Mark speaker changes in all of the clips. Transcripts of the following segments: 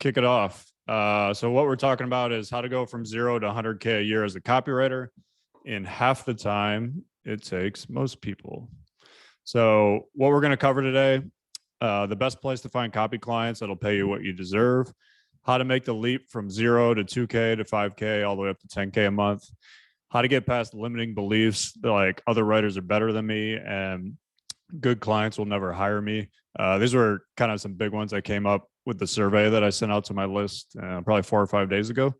Speaker 1: kick it off. So what we're talking about is how to go from 0 to 100K a year as a copywriter in half the time it takes most people. So what we're going to cover today, the best place to find copy clients that'll pay you what you deserve, how to make the leap from 0 to 2K to 5K, all the way up to 10K a month, how to get past limiting beliefs like other writers are better than me and good clients will never hire me. These were kind of some big ones that came up with the survey that I sent out to my list probably 4 or 5 days ago.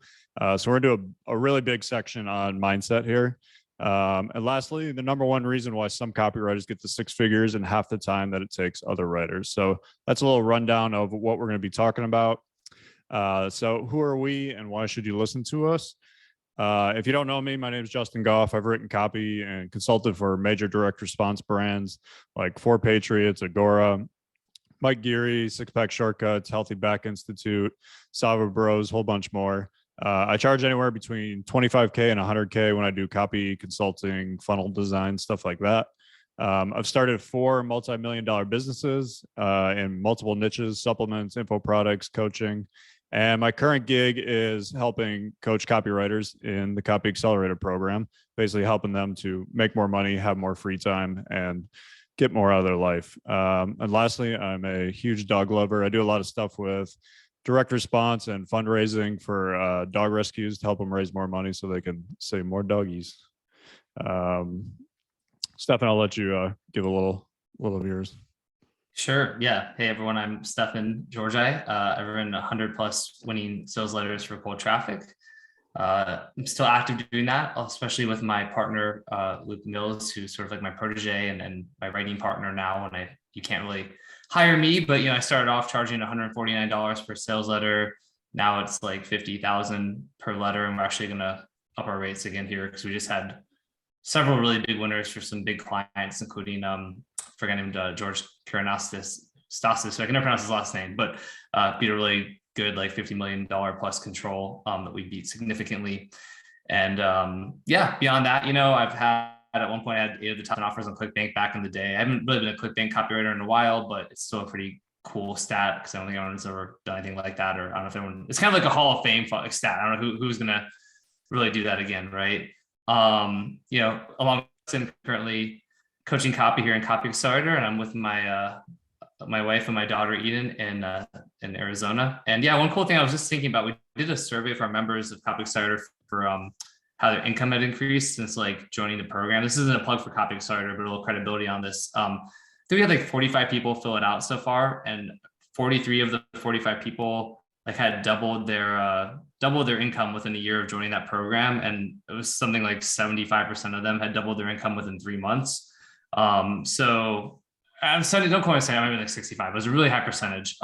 Speaker 1: So we're going to do a really big section on mindset here. And lastly, the number one reason why some copywriters get to 6 figures in half the time that it takes other writers. So that's a little rundown of what we're going to be talking about. So who are we and why should you listen to us? If you don't know me, my name is Justin Goff. I've written copy and consulted for major direct response brands like For Patriots, Agora, Mike Geary, Six Pack Shortcuts, Healthy Back Institute, Sava Bros, whole bunch more. I charge anywhere between 25K and 100K when I do copy consulting, funnel design, stuff like that. I've started 4 multi-million-dollar businesses in multiple niches, supplements, info products, coaching. And my current gig is helping coach copywriters in the Copy Accelerator program, basically helping them to make more money, have more free time, and get more out of their life. And lastly, I'm a huge dog lover. I do a lot of stuff with direct response and fundraising for dog rescues to help them raise more money so they can save more doggies. Stefan, I'll let you give a little of yours.
Speaker 2: Sure. Yeah. Hey, everyone. I'm Stefan Georgi. I've written 100 plus winning sales letters for cold traffic. I'm still active doing that, especially with my partner, Luke Mills, who's sort of like my protege and my writing partner now. And you can't really hire me, but I started off charging $149 per sales letter. Now it's like $50,000 per letter. And we're actually going to up our rates again here because we just had several really big winners for some big clients, including for a guy named George Karanastis, so I can never pronounce his last name, but beat a really good like $50 million plus control that we beat significantly. And yeah, beyond that, I've had at one point I had 8 of the top 10 offers on ClickBank back in the day. I haven't really been a ClickBank copywriter in a while, but it's still a pretty cool stat because I don't think anyone's ever done anything like that, or I don't know if anyone. It's kind of like a Hall of Fame stat. I don't know who's gonna really do that again, right? Along with currently coaching copy here in Copy Accelerator, and I'm with my wife and my daughter Eden in Arizona. And yeah, one cool thing I was just thinking about, we did a survey for our members of Copy Accelerator for how their income had increased since like joining the program. This isn't a plug for Copy Accelerator, but a little credibility on this. I think we had like 45 people fill it out so far, and 43 of the 45 people like had doubled their income within a year of joining that program. And it was something like 75% of them had doubled their income within 3 months. So I'm sorry, don't quote me saying I'm maybe like 65. It was a really high percentage.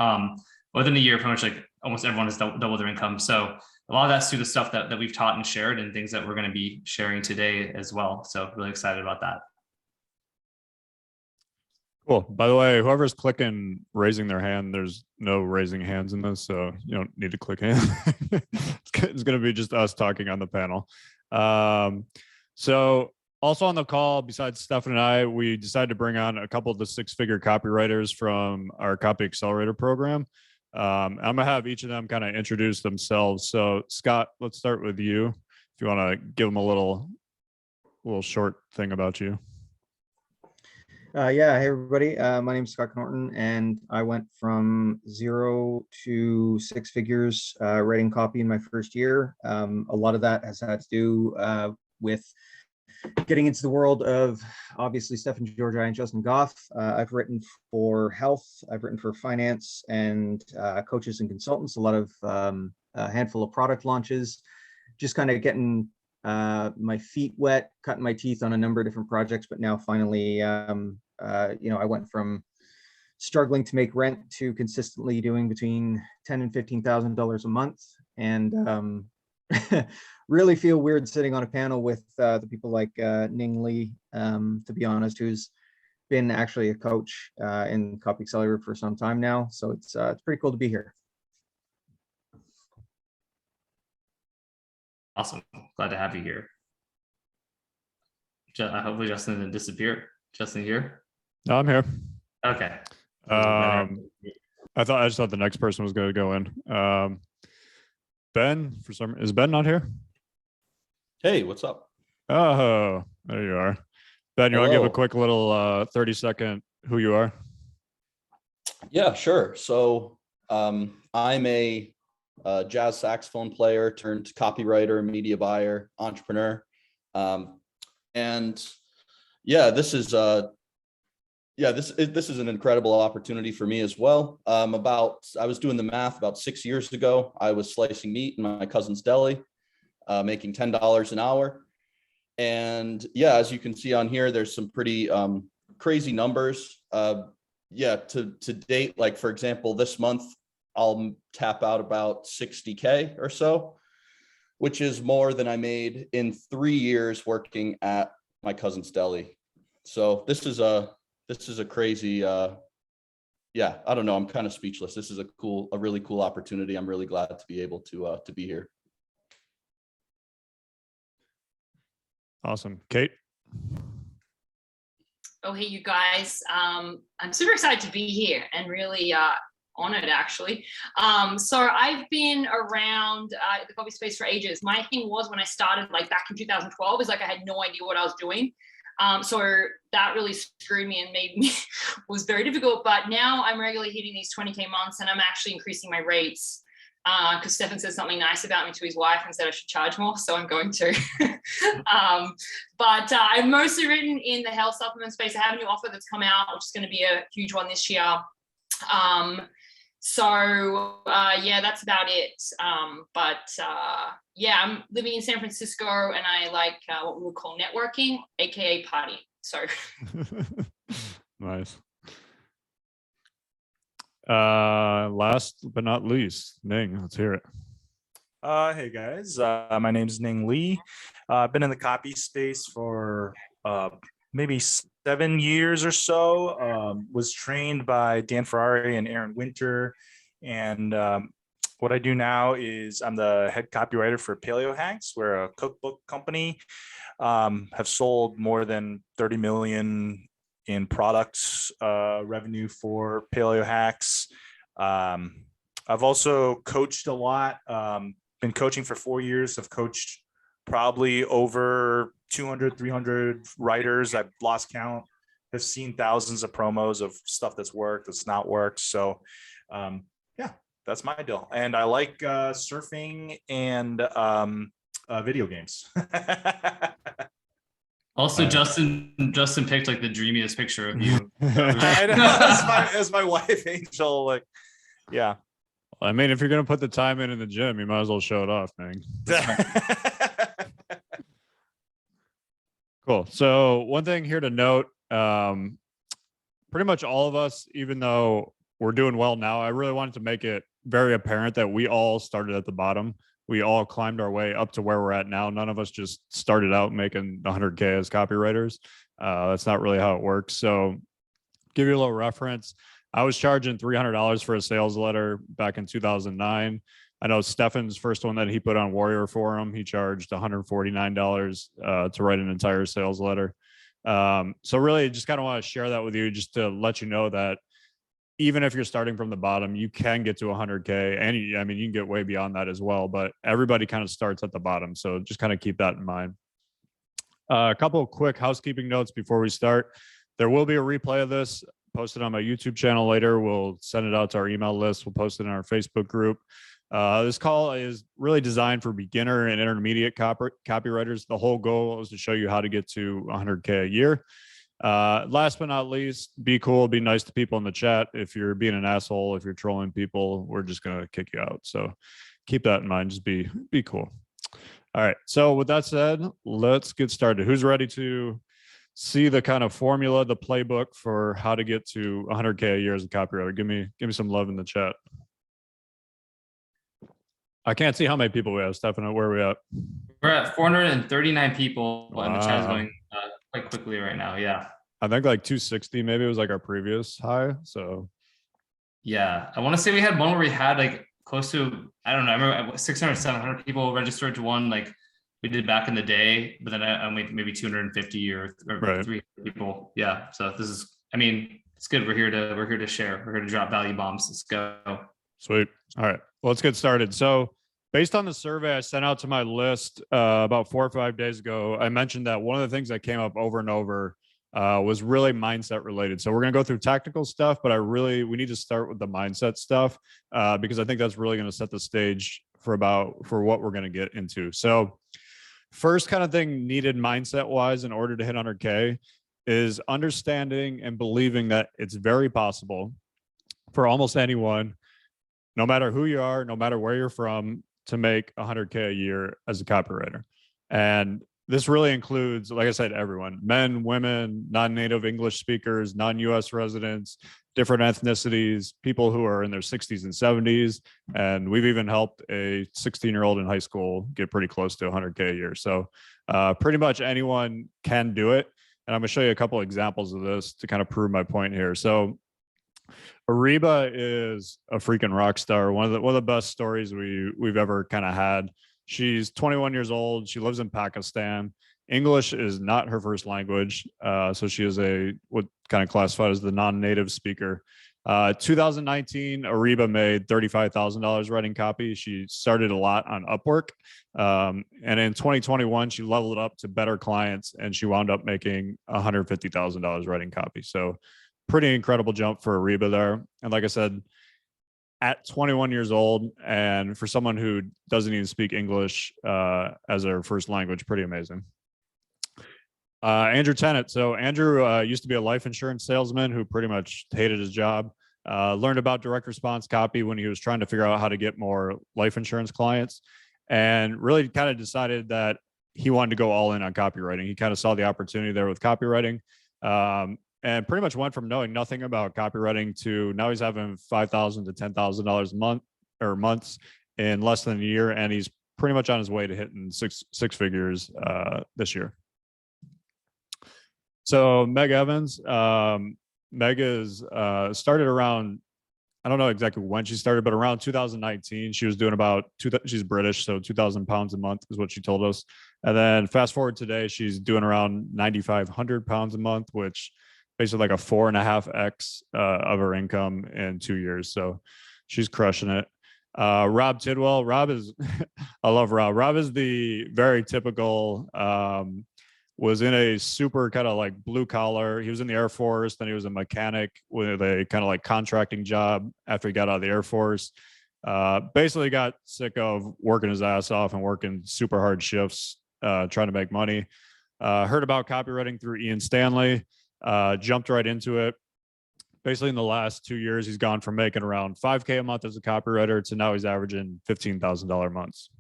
Speaker 2: Within a year, pretty much like almost everyone has doubled their income. So a lot of that's through the stuff that we've taught and shared and things that we're going to be sharing today as well. So really excited about that.
Speaker 1: Cool. By the way, whoever's clicking raising their hand, there's no raising hands in this, so you don't need to click hand. It's going to be just us talking on the panel. So also on the call, besides Stefan and I, we decided to bring on a couple of the 6-figure copywriters from our Copy Accelerator program. I'm going to have each of them kind of introduce themselves. So Scott, let's start with you. If you want to give them a little short thing about you.
Speaker 3: Yeah, hey everybody. My name is Scott Norton, and I went from 0 to 6 figures writing copy in my first year. A lot of that has had to do with getting into the world of obviously Stefan Georgi and Justin Goff. I've written for health, I've written for finance and coaches and consultants, a lot of a handful of product launches, just kind of getting my feet wet, cutting my teeth on a number of different projects. But now finally, I went from struggling to make rent to consistently doing between $10,000 and $15,000 a month, and really feel weird sitting on a panel with the people like Ning Lee, to be honest, who's been actually a coach in Copy Accelerator for some time now. So it's pretty cool to be here.
Speaker 2: Awesome. Glad to have you here. Hopefully Justin didn't disappear. Justin here?
Speaker 1: No, I'm here.
Speaker 2: Okay.
Speaker 1: I just thought the next person was going to go in. Ben, is Ben not here?
Speaker 4: Hey, what's up?
Speaker 1: Oh, there you are. Ben, you want to give a
Speaker 4: Hello.
Speaker 1: quick little 30-second who you are?
Speaker 4: Yeah, sure. So I'm a jazz saxophone player turned copywriter, media buyer, entrepreneur. And yeah, this is this is an incredible opportunity for me as well. I was doing the math about 6 years ago. I was slicing meat in my cousin's deli, making $10 an hour. And yeah, as you can see on here, there's some pretty crazy numbers. To date, like for example, this month I'll tap out about 60K or so, which is more than I made in 3 years working at my cousin's deli. So this is a crazy, I don't know. I'm kind of speechless. This is a really cool opportunity. I'm really glad to be able to be here.
Speaker 1: Awesome. Kate?
Speaker 5: Oh, hey, you guys. I'm super excited to be here and really honored, actually. So I've been around the copy space for ages. My thing was when I started, like back in 2012, is like I had no idea what I was doing. So that really screwed me and made me was very difficult. But now I'm regularly hitting these 20K months, and I'm actually increasing my rates. Because Stefan said something nice about me to his wife and said I should charge more, so I'm going to. But I've mostly written in the health supplement space. I have a new offer that's come out, which is going to be a huge one this year. That's about it. I'm living in San Francisco, and I like what we would call networking, aka party. So
Speaker 1: Nice. Last but not least, Ning, let's hear it.
Speaker 6: Hey guys, my name is Ning Lee. I've been in the copy space for maybe 7 years or so. Was trained by Dan Ferrari and Aaron Winter. And what I do now is I'm the head copywriter for Paleo Hacks. We're a cookbook company. Have sold more than 30 million in products revenue for Paleo Hacks. I've also coached a lot. Been coaching for 4 years. I've coached probably over 200, 300 writers. I've lost count. Have seen thousands of promos of stuff that's worked, that's not worked. So that's my deal. And I like surfing and video games.
Speaker 2: Also, Justin picked like the dreamiest picture of you.
Speaker 6: I know, as my wife, Angel, like, yeah.
Speaker 1: I mean, if you're going to put the time in the gym, you might as well show it off, man. Cool. So one thing here to note, pretty much all of us, even though we're doing well now, I really wanted to make it very apparent that we all started at the bottom. We all climbed our way up to where we're at now. None of us just started out making 100K as copywriters. That's not really how it works. So give you a little reference. I was charging $300 for a sales letter back in 2009. I know Stefan's first one that he put on Warrior Forum, he charged $149 to write an entire sales letter. So really just kind of want to share that with you, just to let you know that even if you're starting from the bottom, you can get to 100K, and you can get way beyond that as well, but everybody kind of starts at the bottom. So just kind of keep that in mind. A couple of quick housekeeping notes before we start. There will be a replay of this posted on my YouTube channel later. We'll send it out to our email list. We'll post it in our Facebook group. This call is really designed for beginner and intermediate copywriters. The whole goal is to show you how to get to 100K a year. Last but not least, be cool, be nice to people in the chat. If you're being an asshole, if you're trolling people, we're just going to kick you out. So keep that in mind. Just be cool. All right. So with that said, let's get started. Who's ready to see the kind of formula, the playbook for how to get to 100K a year as a copywriter? Give me some love in the chat. I can't see how many people we have. Stefan, where are we at?
Speaker 2: We're at 439 people, and the chat is
Speaker 1: Wow.
Speaker 2: going quite quickly right now. Yeah.
Speaker 1: I think like 260 maybe was like our previous high. So
Speaker 2: Yeah. I want to say we had one where we had like close to, I don't know, I remember 600, 700 people registered to one like we did back in the day, but then I maybe 250 or
Speaker 1: Right.
Speaker 2: 300 people. Yeah. So this is, I mean, It's good. We're here to share. We're here to drop value bombs. Let's go.
Speaker 1: Sweet. All right. Well, let's get started. So based on the survey I sent out to my list about 4 or 5 days ago, I mentioned that one of the things that came up over and over was really mindset related. So we're going to go through technical stuff, but we need to start with the mindset stuff because I think that's really going to set the stage for what we're going to get into. So first kind of thing needed mindset wise in order to hit 100K is understanding and believing that it's very possible for almost anyone, no matter who you are, no matter where you're from, to make 100K a year as a copywriter. And this really includes, like I said, everyone, men, women, non-native English speakers, non-US residents, different ethnicities, people who are in their 60s and 70s. And we've even helped a 16-year-old in high school get pretty close to 100K a year. So pretty much anyone can do it. And I'm gonna show you a couple of examples of this to kind of prove my point here. So Ariba is a freaking rock star. One of the best stories we've ever kind of had. She's 21 years old. She lives in Pakistan. English is not her first language. So she is what kind of classified as the non-native speaker. 2019, Ariba made $35,000 writing copy. She started a lot on Upwork. And in 2021, she leveled up to better clients and she wound up making $150,000 writing copy. So pretty incredible jump for Ariba there. And like I said, at 21 years old, and for someone who doesn't even speak English as their first language, pretty amazing. Andrew Tennant. So Andrew used to be a life insurance salesman who pretty much hated his job. Learned about direct response copy when he was trying to figure out how to get more life insurance clients, and really kind of decided that he wanted to go all in on copywriting. He kind of saw the opportunity there with copywriting. And pretty much went from knowing nothing about copywriting to now he's having $5,000 to $10,000 a month or months in less than a year. And he's pretty much on his way to hitting six figures this year. So Meg Evans, Meg is started around, I don't know exactly when she started, but around 2019, she was doing about she's British, so 2,000 pounds a month is what she told us. And then fast forward today, she's doing around 9,500 pounds a month, which basically like a 4.5x of her income in 2 years. So she's crushing it. Rob Tidwell. Rob is, I love Rob. Rob is the very typical, was in a super kind of like blue collar. He was in the Air Force, then he was a mechanic with a kind of like contracting job after he got out of the Air Force. Basically got sick of working his ass off and working super hard shifts, trying to make money. Heard about copywriting through Ian Stanley. Jumped right into it. Basically in the last 2 years, he's gone from making around 5K a month as a copywriter to now he's averaging $15,000 months.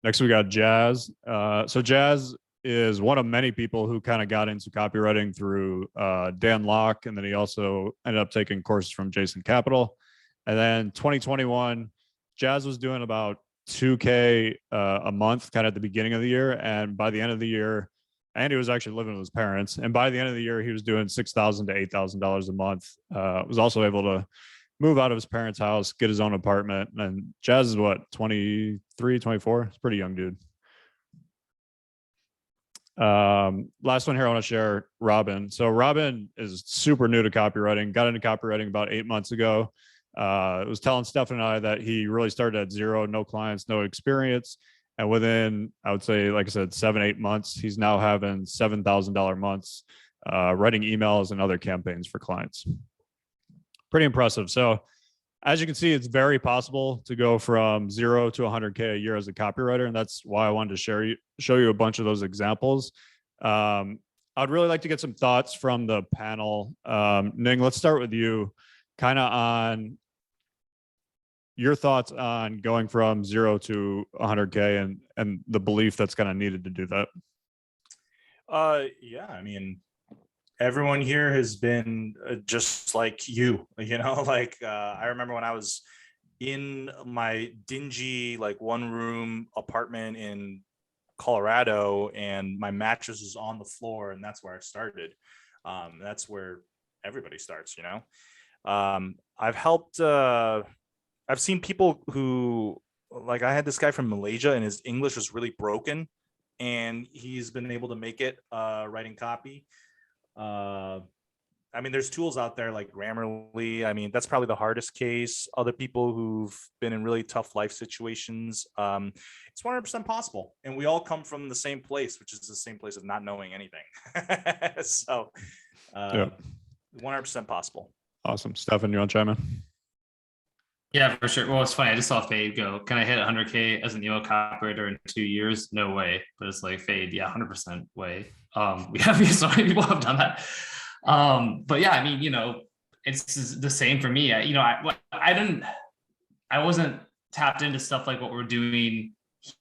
Speaker 1: Next, we got Jazz. So Jazz is one of many people who kind of got into copywriting through Dan Locke, and then he also ended up taking courses from Jason Capital. And then 2021, Jazz was doing about 2K a month kind of at the beginning of the year. And by the end of the year, and he was actually living with his parents. And by the end of the year, he was doing $6,000 to $8,000 a month. Was also able to move out of his parents' house, get his own apartment. And Jazz is what, 23, 24? It's a pretty young dude. Last one here I want to share, Robin. So Robin is super new to copywriting, got into copywriting about 8 months ago. Was telling Stefan and I that he really started at zero, no clients, no experience. And within, I would say, like I said, 7-8 months, he's now having $7,000 months writing emails and other campaigns for clients. Pretty impressive. So as you can see, it's very possible to go from 0 to 100K a year as a copywriter. And that's why I wanted to show you a bunch of those examples. I'd really like to get some thoughts from the panel. Ning, let's start with you kind of on your thoughts on going from 0 to 100K and the belief that's kind of needed to do that.
Speaker 6: Yeah, I mean, everyone here has been just like you know, like I remember when I was in my dingy, like 1-room apartment in Colorado and my mattress was on the floor, and that's where I started. That's where everybody starts, you know. I've helped, I've seen people who, like I had this guy from Malaysia and his English was really broken and he's been able to make it writing copy. I mean, there's tools out there like Grammarly. I mean, that's probably the hardest case. Other people who've been in really tough life situations, it's 100% possible. And we all come from the same place, which is the same place of not knowing anything. So,
Speaker 1: Yeah.
Speaker 6: 100% possible.
Speaker 1: Awesome. Stefan, you want to chime in?
Speaker 2: Yeah, for sure. Well, it's funny. I just saw Fade go, can I hit 100K as an email copywriter in 2 years? No way. But it's like Fade, yeah, 100% way. We have so many people have done that. But yeah, I mean, it's the same for me. I wasn't tapped into stuff like what we're doing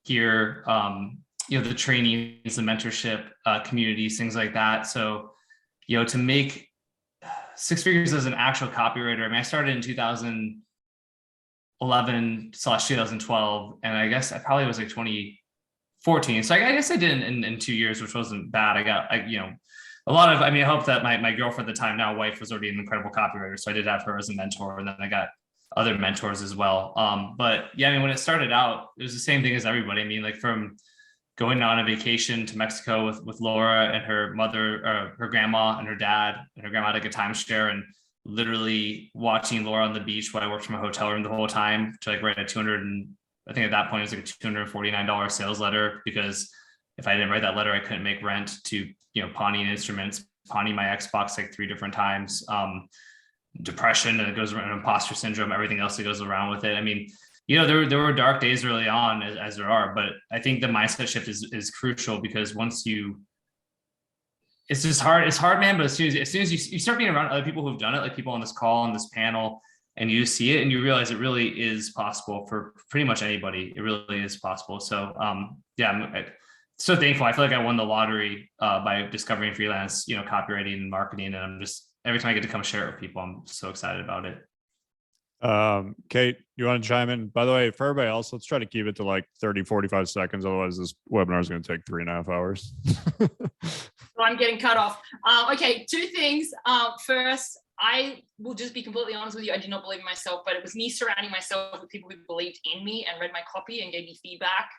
Speaker 2: here. The trainings, the mentorship, communities, things like that. So, to make 6 figures as an actual copywriter, I mean, I started in 2011/2012, and I guess I probably was like 2014. So I guess I did in 2 years, which wasn't bad. A lot of, I hope that my girlfriend at the time, now wife, was already an incredible copywriter. So I did have her as a mentor, and then I got other mentors as well. But yeah, when it started out, it was the same thing as everybody. Like from going on a vacation to Mexico with Laura and her mother, her grandma and her dad, and her grandma had like a timeshare, and literally watching Laura on the beach while I worked from a hotel room the whole time to like write I think at that point it was like a $249 sales letter, because if I didn't write that letter, I couldn't make rent, to, pawning instruments, pawning my Xbox like 3 different times, depression that goes around, imposter syndrome, everything else that goes around with it. There were dark days early on, as there are, but I think the mindset shift is crucial, because once it's just hard. It's hard, man. But as soon as you start being around other people who've done it, like people on this call, on this panel, and you see it and you realize it really is possible for pretty much anybody. It really is possible. So, yeah, I'm so thankful. I feel like I won the lottery by discovering freelance, copywriting and marketing. And I'm just, every time I get to come share it with people, I'm so excited about it.
Speaker 1: Kate, you want to chime in? By the way, for everybody else, let's try to keep it to like 30, 45 seconds. Otherwise, this webinar is going to take 3.5 hours.
Speaker 5: So I'm getting cut off. Okay, 2 things. First, I will just be completely honest with you. I did not believe in myself, but it was me surrounding myself with people who believed in me and read my copy and gave me feedback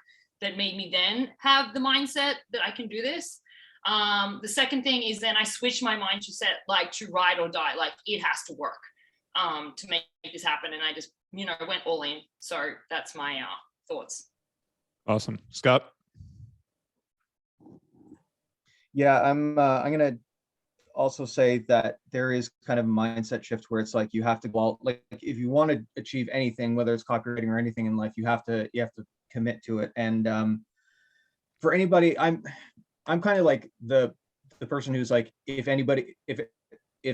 Speaker 5: that made me then have the mindset that I can do this. The second thing is then I switched my mind to set like to ride or die. Like it has to work to make this happen. And I just, went all in. So that's my thoughts.
Speaker 1: Awesome. Scott?
Speaker 3: Yeah, I'm gonna also say that there is kind of a mindset shift where it's like you have to go out, like if you want to achieve anything, whether it's copywriting or anything in life, you have to commit to it. And for anybody, I'm kind of like the person who's like, if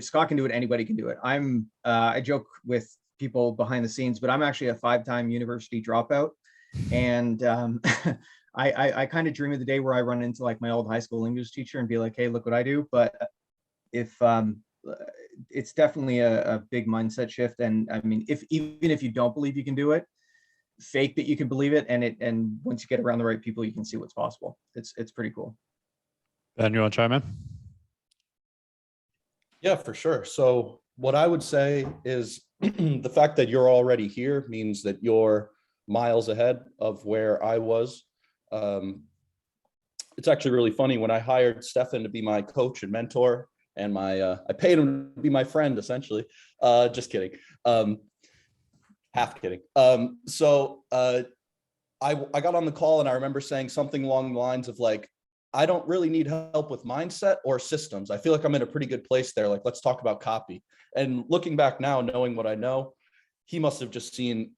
Speaker 3: Scott can do it, anybody can do it. I joke with people behind the scenes, but I'm actually a 5-time university dropout, and I kind of dream of the day where I run into like my old high school English teacher and be like, hey, look what I do. But if it's definitely a big mindset shift. And even if you don't believe you can do it, fake that you can believe it. And once you get around the right people, you can see what's possible. It's pretty cool.
Speaker 1: Ben, you want to chime in?
Speaker 4: Yeah, for sure. So what I would say is the fact that you're already here means that you're miles ahead of where I was. It's actually really funny. When I hired Stefan to be my coach and mentor, and I paid him to be my friend, essentially. Just kidding. Half kidding. So I got on the call and I remember saying something along the lines of like, I don't really need help with mindset or systems. I feel like I'm in a pretty good place there. Like, let's talk about copy. And looking back now, knowing what I know, he must have just seen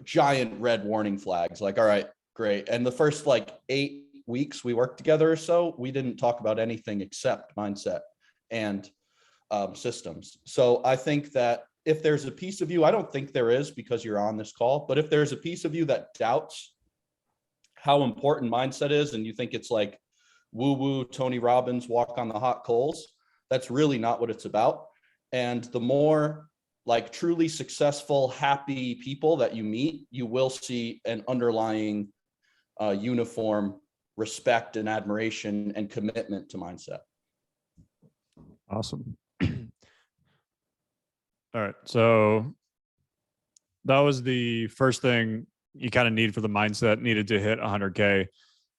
Speaker 4: giant red warning flags. Like, all right, great. And the first like 8 weeks we worked together or so, we didn't talk about anything except mindset and systems. So I think that if there's a piece of you, I don't think there is because you're on this call, but if there's a piece of you that doubts how important mindset is, and you think it's like woo-woo Tony Robbins walk on the hot coals, that's really not what it's about. And the more like truly successful, happy people that you meet, you will see an underlying uniform respect and admiration and commitment to mindset.
Speaker 1: Awesome. All right. So that was the first thing you kind of need for the mindset needed to hit 100K.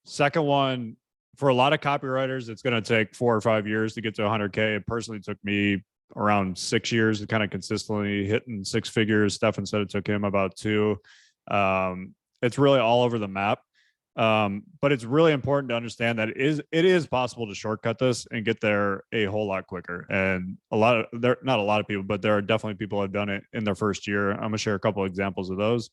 Speaker 1: Second one for a lot of copywriters, it's going to take 4 or 5 years to get to 100K. It personally took me around 6 years to kind of consistently hitting 6 figures. Stefan said it took him about 2. It's really all over the map. But it's really important to understand that it is possible to shortcut this and get there a whole lot quicker. And not a lot of people, but there are definitely people who have done it in their first year. I'm gonna share a couple of examples of those.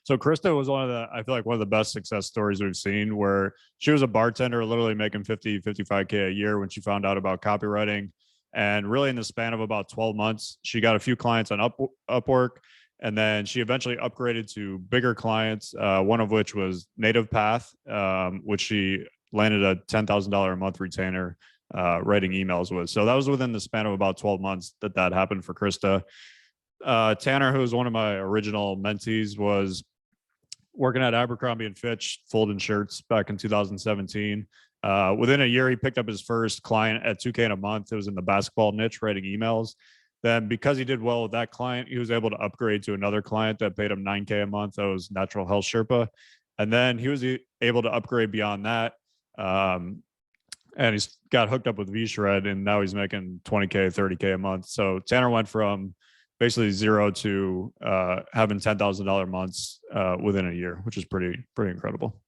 Speaker 1: So Krista was I feel like one of the best success stories we've seen, where she was a bartender literally making 55K a year when she found out about copywriting. And really in the span of about 12 months, she got a few clients on Upwork. And then she eventually upgraded to bigger clients, one of which was Native Path, which she landed a $10,000 a month retainer writing emails with. So that was within the span of about 12 months that happened for Krista. Tanner, who was one of my original mentees, was working at Abercrombie and Fitch, folding shirts back in 2017. Within a year, he picked up his first client at $2K a month. It was in the basketball niche, writing emails. Then because he did well with that client, he was able to upgrade to another client that paid him $9K a month. That was Natural Health Sherpa. And then he was able to upgrade beyond that. And he's got hooked up with VShred, and now he's making $20K, $30K a month. So Tanner went from basically zero to having $10,000 months within a year, which is pretty incredible.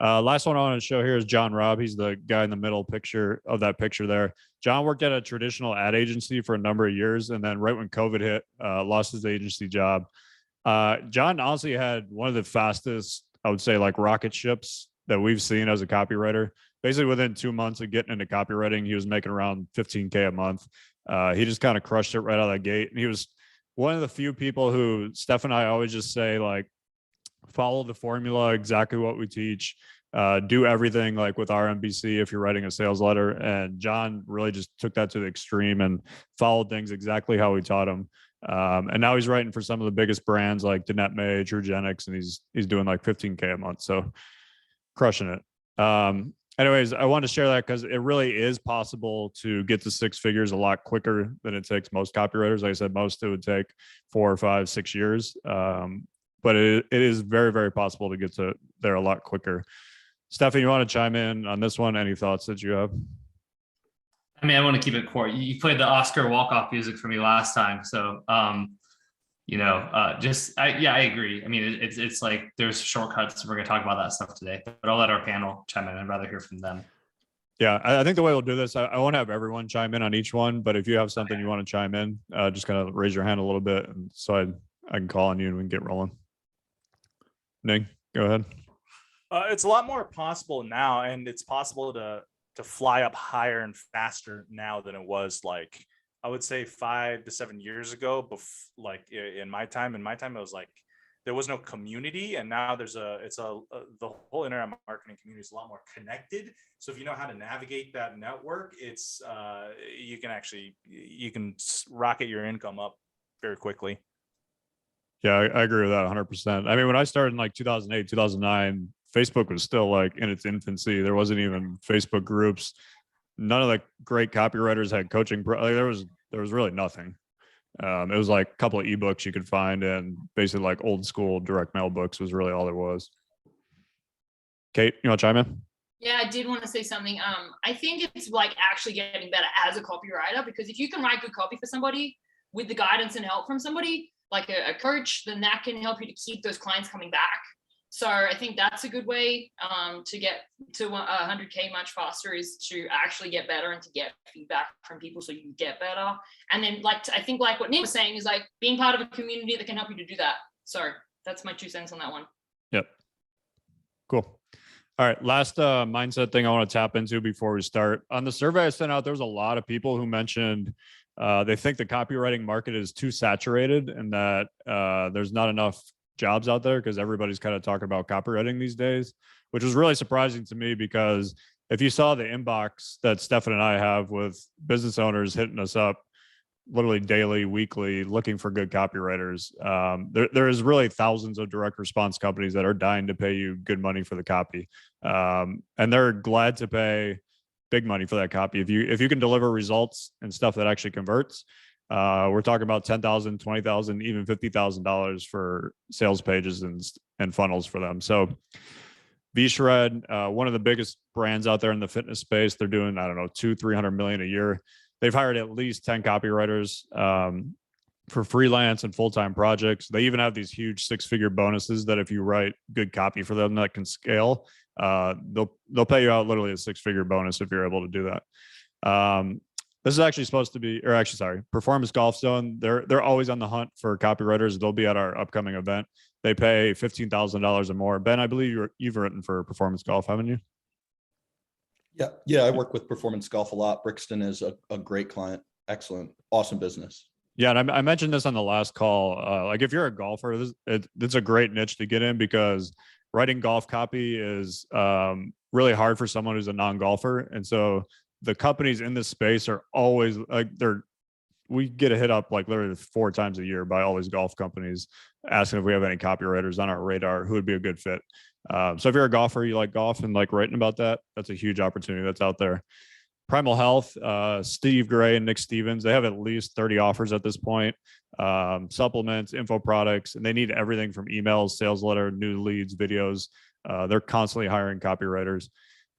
Speaker 1: Last one I want to show here is John Robb. He's the guy in the middle picture of that picture there. John worked at a traditional ad agency for a number of years, and then right when COVID hit, lost his agency job. John honestly had one of the fastest, I would say, like rocket ships that we've seen as a copywriter. Basically within 2 months of getting into copywriting, he was making around 15K a month. He just kind of crushed it right out of the gate. And he was one of the few people who Steph and I always just say, like, follow the formula, exactly what we teach, do everything like with RMBC if you're writing a sales letter. And John really just took that to the extreme and followed things exactly how we taught him. And now he's writing for some of the biggest brands like Danette May, Truegenics, and he's doing like 15K a month. So crushing it. Anyways, I wanted to share that because it really is possible to get to 6 figures a lot quicker than it takes most copywriters. Like I said, most it would take 4 or 5, 6 years. But it is very, very possible to get to there a lot quicker. Stefan, you want to chime in on this one? Any thoughts that you have?
Speaker 2: I mean, I want to keep it core. You played the Oscar walk-off music for me last time. So, I agree. I mean, it's like there's shortcuts. We're going to talk about that stuff today, but I'll let our panel chime in. I'd rather hear from them.
Speaker 1: Yeah, I think the way we'll do this, I won't have everyone chime in on each one, but if you have something you want to chime in, just kind of raise your hand a little bit, and so I can call on you and we can get rolling. Ning, go ahead.
Speaker 6: It's a lot more possible now, and it's possible to fly up higher and faster now than it was, like, I would say 5 to 7 years ago. Like in my time, it was like there was no community, and now the whole internet marketing community is a lot more connected. So if you know how to navigate that network, it's you can rocket your income up very quickly.
Speaker 1: Yeah, I agree with that 100%. I mean, when I started in like 2008, 2009, Facebook was still like in its infancy. There wasn't even Facebook groups. None of the great copywriters had coaching. There was really nothing. It was like a couple of ebooks you could find, and basically like old school direct mail books was really all there was. Kate, you want to chime in?
Speaker 5: Yeah, I did want to say something. I think it's like actually getting better as a copywriter, because if you can write good copy for somebody with the guidance and help from somebody like a coach, then that can help you to keep those clients coming back. So I think that's a good way to get to 100K much faster, is to actually get better and to get feedback from people so you can get better. And then I think like what Nick was saying is like being part of a community that can help you to do that. So that's my 2 cents on that one.
Speaker 1: Yep. Cool. All right. Last mindset thing I want to tap into before we start. On the survey I sent out, there was a lot of people who mentioned they think the copywriting market is too saturated and that there's not enough jobs out there because everybody's kind of talking about copywriting these days, which was really surprising to me, because if you saw the inbox that Stefan and I have with business owners hitting us up literally daily, weekly, looking for good copywriters, there is really thousands of direct response companies that are dying to pay you good money for the copy. And they're glad to pay big money for that copy. If you can deliver results and stuff that actually converts, we're talking about $10,000, $20,000, even $50,000 for sales pages and funnels for them. So V-Shred, one of the biggest brands out there in the fitness space. They're doing, I don't know, 200-300 million a year. They've hired at least 10 copywriters for freelance and full-time projects. They even have these huge 6-figure bonuses that if you write good copy for them that can scale, they'll pay you out literally a 6-figure bonus if you're able to do that. This is actually supposed to be, or actually, sorry, Performance Golf Zone. They're always on the hunt for copywriters. They'll be at our upcoming event. They pay $15,000 or more. Ben, I believe you've written for Performance Golf, haven't you?
Speaker 4: Yeah. I work with Performance Golf a lot. Brixton is a great client. Excellent. Awesome business.
Speaker 1: Yeah, and I mentioned this on the last call. Like if you're a golfer, it's a great niche to get in because writing golf copy is really hard for someone who's a non-golfer. And so the companies in this space are always like we get a hit up like literally 4 times a year by all these golf companies asking if we have any copywriters on our radar who would be a good fit. So if you're a golfer, you like golf and like writing about that, that's a huge opportunity that's out there. Primal Health, Steve Gray and Nick Stevens, they have at least 30 offers at this point, supplements, info products, and they need everything from emails, sales letter, new leads, videos. They're constantly hiring copywriters.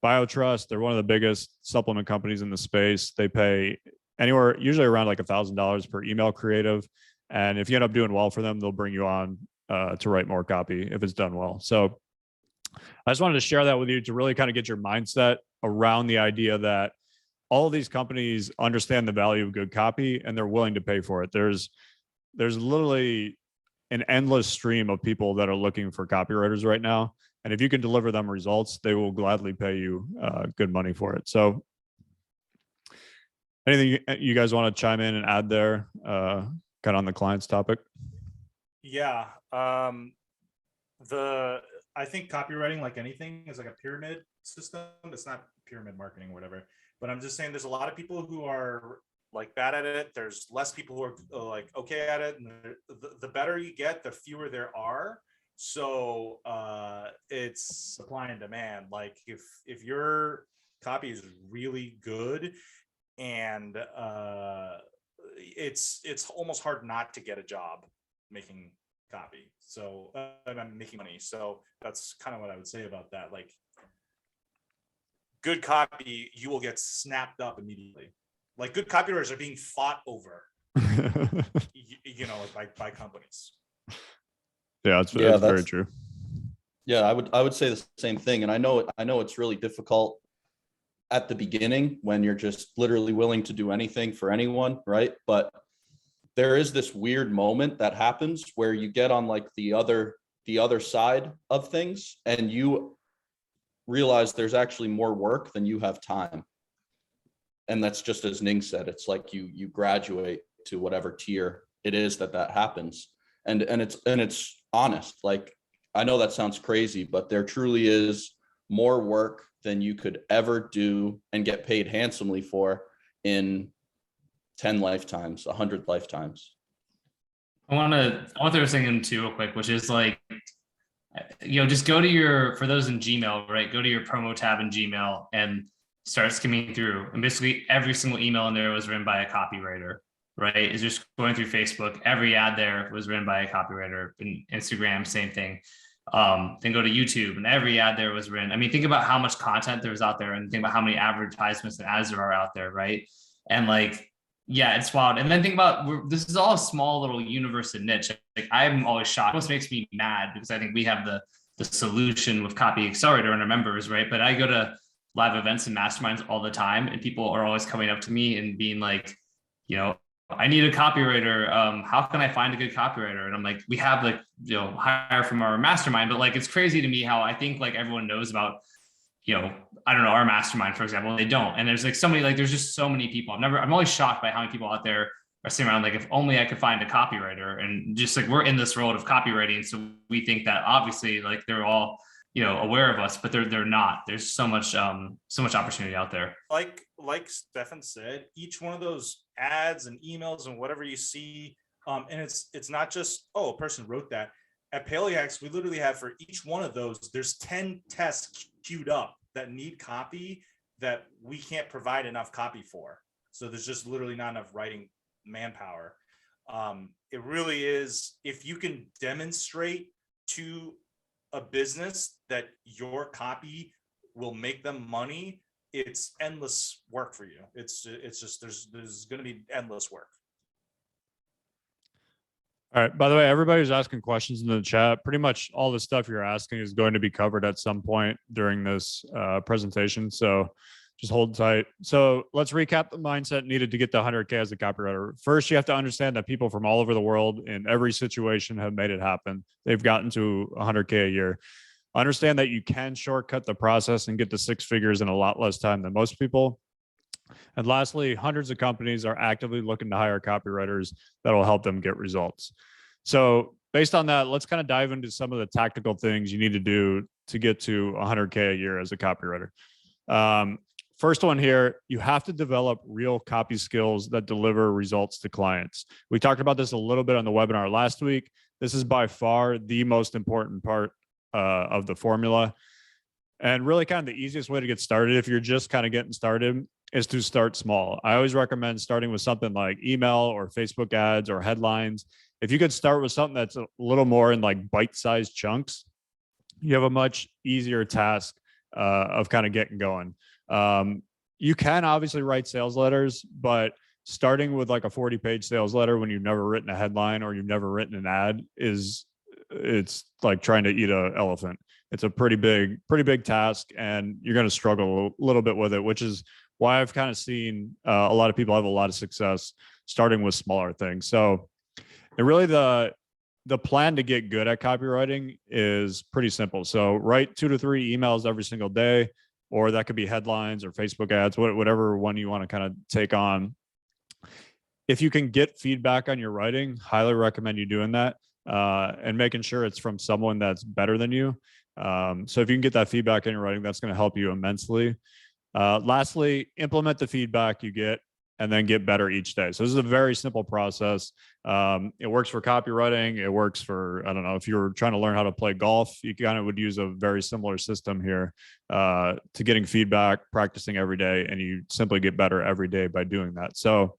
Speaker 1: BioTrust, they're one of the biggest supplement companies in the space. They pay anywhere, usually around like $1,000 per email creative. And if you end up doing well for them, they'll bring you on to write more copy if it's done well. So I just wanted to share that with you to really kind of get your mindset around the idea that all of these companies understand the value of good copy and they're willing to pay for it. There's literally an endless stream of people that are looking for copywriters right now. And if you can deliver them results, they will gladly pay you good money for it. So anything you guys want to chime in and add there, kind of on the client's topic?
Speaker 6: Yeah. I think copywriting, like anything, is like a pyramid system. It's not pyramid marketing or whatever, but I'm just saying there's a lot of people who are like bad at it. There's less people who are like okay at it. And the better you get, the fewer there are. So it's supply and demand. Like if your copy is really good and it's almost hard not to get a job making copy. So I'm making money. So that's kind of what I would say about that. Like good copy, you will get snapped up immediately. Like good copywriters are being fought over, by companies.
Speaker 1: Yeah, that's very true.
Speaker 4: Yeah, I would say the same thing. And I know it's really difficult at the beginning when you're just literally willing to do anything for anyone, right? But there is this weird moment that happens where you get on like the other side of things and you realize there's actually more work than you have time. And that's just as Ning said, it's like you graduate to whatever tier it is that happens. And it's honest. Like, I know that sounds crazy, but there truly is more work than you could ever do and get paid handsomely for in 10 lifetimes, 100 lifetimes.
Speaker 2: I want to throw this thing in too real quick, which is like, just go to for those in Gmail, right? Go to your promo tab in Gmail and start skimming through. And basically every single email in there was written by a copywriter, right? It's just going through Facebook. Every ad there was written by a copywriter. And Instagram, same thing. Then go to YouTube and every ad there was written. I mean, think about how much content there was out there and think about how many advertisements and ads there are out there, right? And like, yeah, it's wild. And then think about, this is all a small little universe and niche. Like I'm always shocked. It almost makes me mad because I think we have the solution with Copy Accelerator and our members, right? But I go to live events and masterminds all the time and people are always coming up to me and being like, I need a copywriter. How can I find a good copywriter? And I'm like, we have like, hire from our mastermind, but like, it's crazy to me how I think like everyone knows about, I don't know, our mastermind, for example, they don't. And there's like somebody, like, there's just so many people. I'm always shocked by how many people out there are sitting around like, if only I could find a copywriter. And just like, we're in this world of copywriting. So we think that obviously like they're all, aware of us, but they're not. There's so much opportunity out there.
Speaker 6: Like Stefan said, each one of those ads and emails and whatever you see, and it's not just, a person wrote that. At Paleox, we literally have for each one of those, there's 10 tests queued up that need copy that we can't provide enough copy for. So there's just literally not enough writing manpower. It really is, if you can demonstrate to a business that your copy will make them money, it's endless work for you. It's just there's going to be endless work.
Speaker 1: All right. By the way, everybody who's asking questions in the chat, pretty much all the stuff you're asking is going to be covered at some point during this presentation. So just hold tight. So let's recap the mindset needed to get to 100K as a copywriter. First, you have to understand that people from all over the world in every situation have made it happen. They've gotten to 100K a year. Understand that you can shortcut the process and get to six figures in a lot less time than most people. And lastly, hundreds of companies are actively looking to hire copywriters that will help them get results. So based on that, let's kind of dive into some of the tactical things you need to do to get to 100K a year as a copywriter. First one here, you have to develop real copy skills that deliver results to clients. We talked about this a little bit on the webinar last week. This is by far the most important part of the formula. And really kind of the easiest way to get started if you're just kind of getting started is to start small. I always recommend starting with something like email or Facebook ads or headlines. If you could start with something that's a little more in like bite-sized chunks, you have a much easier task of kind of getting going. You can obviously write sales letters, but starting with like a 40-page sales letter when you've never written a headline or you've never written an ad it's like trying to eat an elephant. It's a pretty big task, and you're going to struggle a little bit with it, which is why I've kind of seen a lot of people have a lot of success starting with smaller things. So and really the plan to get good at copywriting is pretty simple. So write 2 to 3 emails every single day, or that could be headlines or Facebook ads, whatever one you want to kind of take on. If you can get feedback on your writing, highly recommend you doing that and making sure it's from someone that's better than you. So if you can get that feedback in your writing, that's going to help you immensely. Lastly, implement the feedback you get and then get better each day. So this is a very simple process. It works for copywriting. It works for, I don't know, if you're trying to learn how to play golf, you kind of would use a very similar system here to getting feedback, practicing every day, and you simply get better every day by doing that. So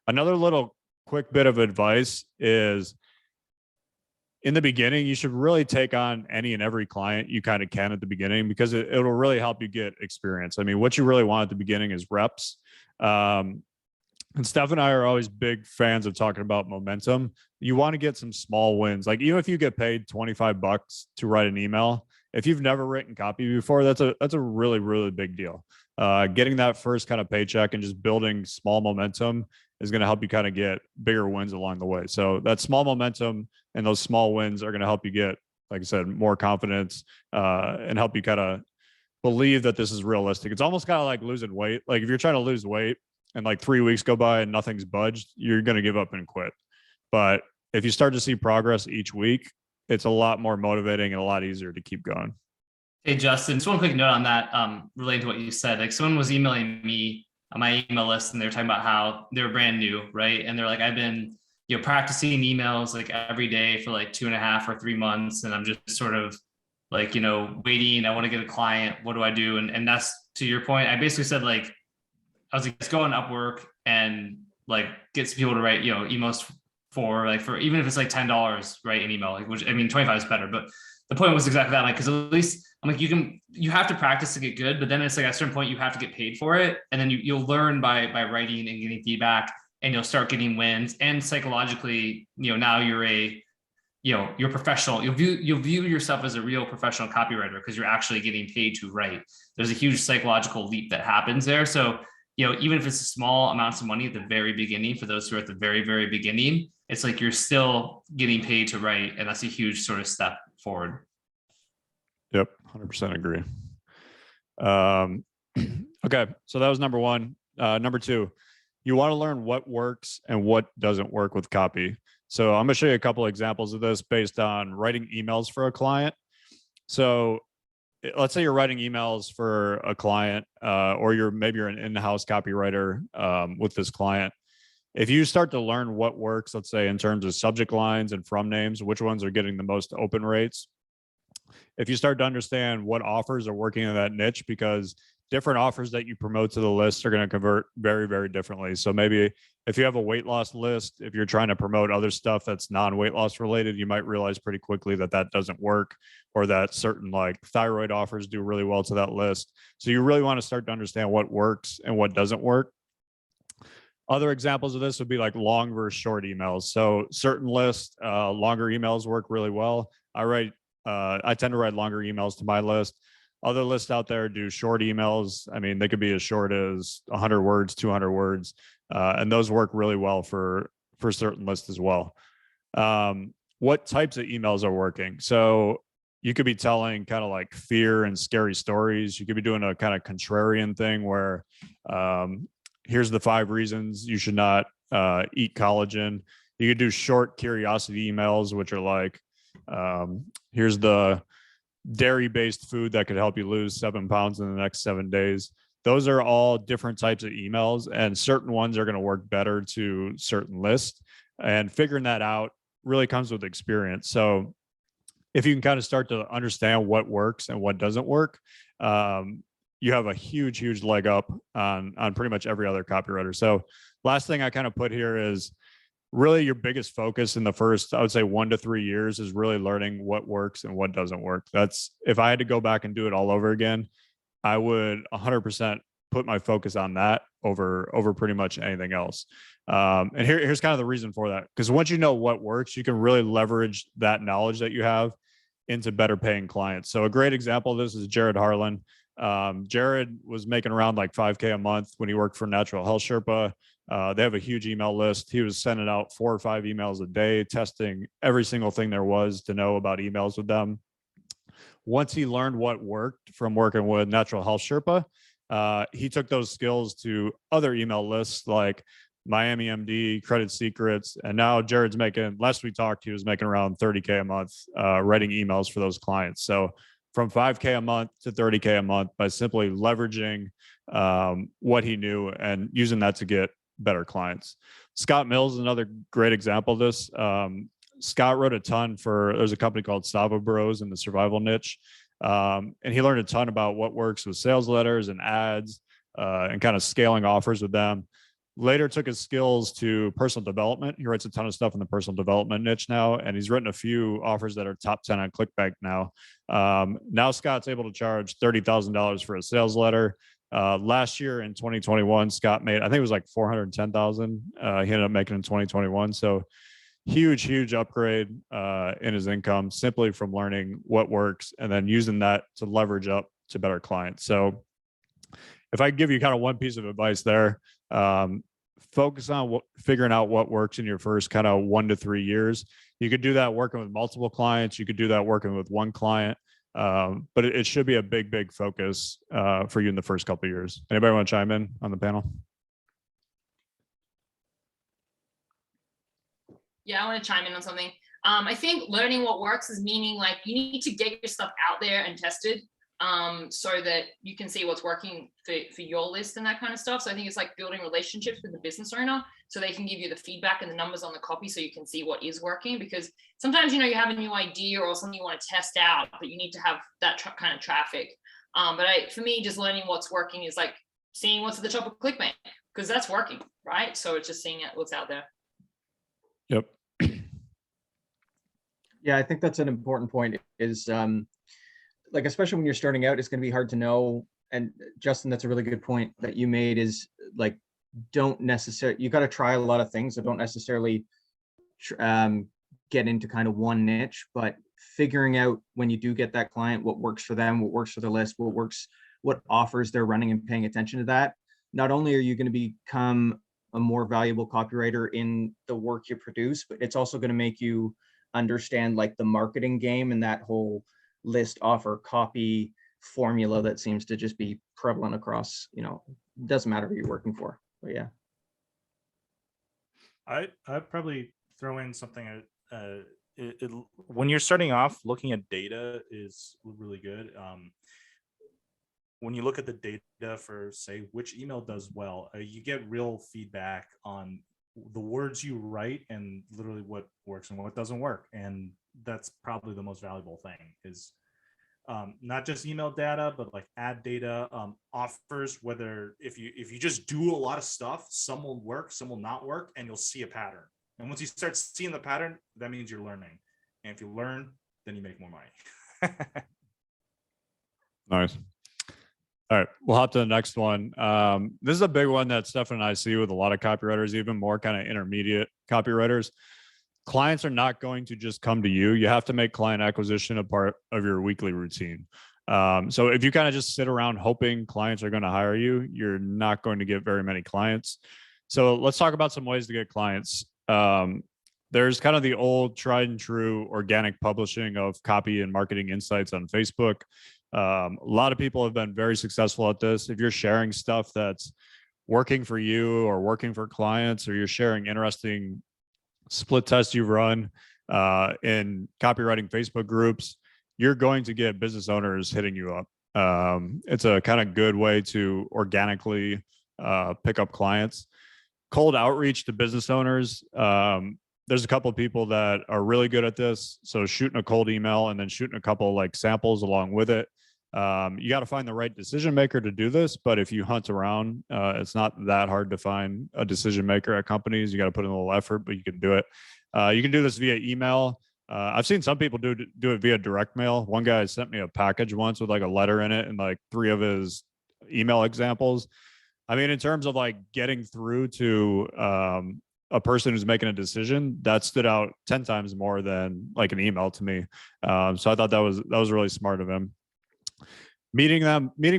Speaker 1: another little quick bit of advice is in the beginning, you should really take on any and every client you kind of can at the beginning, because it'll really help you get experience. I mean, what you really want at the beginning is reps. And Steph and I are always big fans of talking about momentum. You want to get some small wins. Like even if you get paid $25 to write an email, if you've never written copy before, that's a really, really big deal. Getting that first kind of paycheck and just building small momentum is going to help you kind of get bigger wins along the way. So that small momentum and those small wins are going to help you get, like I said, more confidence and help you kind of believe that this is realistic. It's almost kind of like losing weight. Like if you're trying to lose weight and like 3 weeks go by and nothing's budged, you're going to give up and quit. But if you start to see progress each week, it's a lot more motivating and a lot easier to keep going.
Speaker 2: Hey, Justin, just one quick note on that, related to what you said. Like someone was emailing me on my email list and they were talking about how they're brand new, right? And they're like, I've been, practicing emails like every day for like 2.5 or 3 months. And I'm just sort of like, waiting. I want to get a client. What do I do? And that's to your point. I basically said I was like, let's go on Upwork and like get some people to write, emails for even if it's like $10, write an email, like, which I mean, 25 is better, but the point was exactly that. Like, cause at least I'm like, you have to practice to get good, but then it's like at a certain point you have to get paid for it. And then you'll learn by writing and getting feedback, and you'll start getting wins. And psychologically, now you're professional. You'll view yourself as a real professional copywriter because you're actually getting paid to write. There's a huge psychological leap that happens there. So, even if it's small amounts of money at the very beginning, for those who are at the very, very beginning, it's like you're still getting paid to write. And that's a huge sort of step forward.
Speaker 1: Yep, 100% agree. Okay, so that was number one. Number two, you want to learn what works and what doesn't work with copy. So I'm going to show you a couple of examples of this based on writing emails for a client. So let's say you're writing emails for a client, or maybe you're an in-house copywriter with this client. If you start to learn what works, let's say in terms of subject lines and from names, which ones are getting the most open rates, if you start to understand what offers are working in that niche, because different offers that you promote to the list are going to convert very, very differently. So maybe if you have a weight loss list, if you're trying to promote other stuff that's non-weight loss related, you might realize pretty quickly that that doesn't work, or that certain like thyroid offers do really well to that list. So you really want to start to understand what works and what doesn't work. Other examples of this would be like long versus short emails. So certain lists, longer emails work really well. I tend to write longer emails to my list. Other lists out there do short emails. I mean, they could be as short as 100 words, 200 words, and those work really well for certain lists as well. What types of emails are working? So you could be telling kind of like fear and scary stories. You could be doing a kind of contrarian thing where here's the 5 reasons you should not eat collagen. You could do short curiosity emails, which are like, here's the dairy-based food that could help you lose 7 pounds in the next 7 days. Those are all different types of emails, and certain ones are going to work better to certain lists. And figuring that out really comes with experience. So if you can kind of start to understand what works and what doesn't work, you have a huge leg up on pretty much every other copywriter. So last thing I kind of put here is really your biggest focus in the first, I would say 1 to 3 years, is really learning what works and what doesn't work. That's, if I had to go back and do it all over again, I would 100% put my focus on that over pretty much anything else. And here's kind of the reason for that. Because once you know what works, you can really leverage that knowledge that you have into better paying clients. So a great example of this is Jared Harlan. Jared was making around like 5K a month when he worked for Natural Health Sherpa. They have a huge email list. He was sending out 4 or 5 emails a day, testing every single thing there was to know about emails with them. Once he learned what worked from working with Natural Health Sherpa, he took those skills to other email lists like Miami MD, Credit Secrets, and now Jared's making, last we talked, he was making around 30K a month writing emails for those clients. So from 5K a month to 30K a month by simply leveraging what he knew and using that to get better clients. Scott Mills is another great example of this. Scott wrote a ton there's a company called Sava Bros in the survival niche. And he learned a ton about what works with sales letters and ads and kind of scaling offers with them. Later took his skills to personal development. He writes a ton of stuff in the personal development niche now, and he's written a few offers that are top 10 on ClickBank now. Now Scott's able to charge $30,000 for a sales letter. Last year in 2021, Scott made, I think it was like 410,000. He ended up making in 2021. So huge upgrade in his income simply from learning what works and then using that to leverage up to better clients. So if I give you kind of one piece of advice there, focus on figuring out what works in your first kind of 1 to 3 years. You could do that working with multiple clients. You could do that working with one client. But it should be a big focus for you in the first couple of years. Anybody want to chime in on the panel?
Speaker 5: Yeah, I want to chime in on something. I think learning what works is meaning like you need to get your stuff out there and tested so that you can see what's working for your list and that kind of stuff. So I think it's like building relationships with the business owner so they can give you the feedback and the numbers on the copy so you can see what is working. Because sometimes, you have a new idea or something you want to test out, but you need to have that kind of traffic. For me, just learning what's working is like seeing what's at the top of ClickBank because that's working, right? So it's just seeing what's out there.
Speaker 1: Yep.
Speaker 3: Yeah, I think that's an important point is like, especially when you're starting out, it's going to be hard to know. And Justin, that's a really good point that you made is like, you got to try a lot of things. So don't necessarily get into kind of one niche, but figuring out when you do get that client, what works for them, what works for their list, what offers they're running and paying attention to that. Not only are you going to become a more valuable copywriter in the work you produce, but it's also going to make you understand like the marketing game and that whole list offer copy formula that seems to just be prevalent across, doesn't matter who you're working for, but yeah.
Speaker 6: I'd probably throw in something. When you're starting off, looking at data is really good. When you look at the data for, say, which email does well, you get real feedback on the words you write and literally what works and what doesn't work. And that's probably the most valuable thing is not just email data, but like ad data, offers, whether if you just do a lot of stuff, some will work, some will not work, and you'll see a pattern. And once you start seeing the pattern, that means you're learning. And if you learn, then you make more money.
Speaker 1: Nice. All right, we'll hop to the next one. This is a big one that Stefan and I see with a lot of copywriters, even more kind of intermediate copywriters. Clients are not going to just come to you. You have to make client acquisition a part of your weekly routine. So if you kind of just sit around hoping clients are going to hire you, you're not going to get very many clients. So let's talk about some ways to get clients. There's kind of the old tried and true organic publishing of copy and marketing insights on Facebook. A lot of people have been very successful at this. If you're sharing stuff that's working for you or working for clients, or you're sharing interesting split tests you've run in copywriting Facebook groups, you're going to get business owners hitting you up. It's a kind of good way to organically pick up clients. Cold outreach to business owners. There's a couple of people that are really good at this. So shooting a cold email and then shooting a couple like samples along with it. You got to find the right decision maker to do this, but if you hunt around, it's not that hard to find a decision maker at companies. You got to put in a little effort, but you can do it. You can do this via email. I've seen some people do it via direct mail. One guy sent me a package once with like a letter in it and like 3 of his email examples. I mean, in terms of like getting through to a person who's making a decision, that stood out 10 times more than like an email to me. So I thought that was really smart of him. Meeting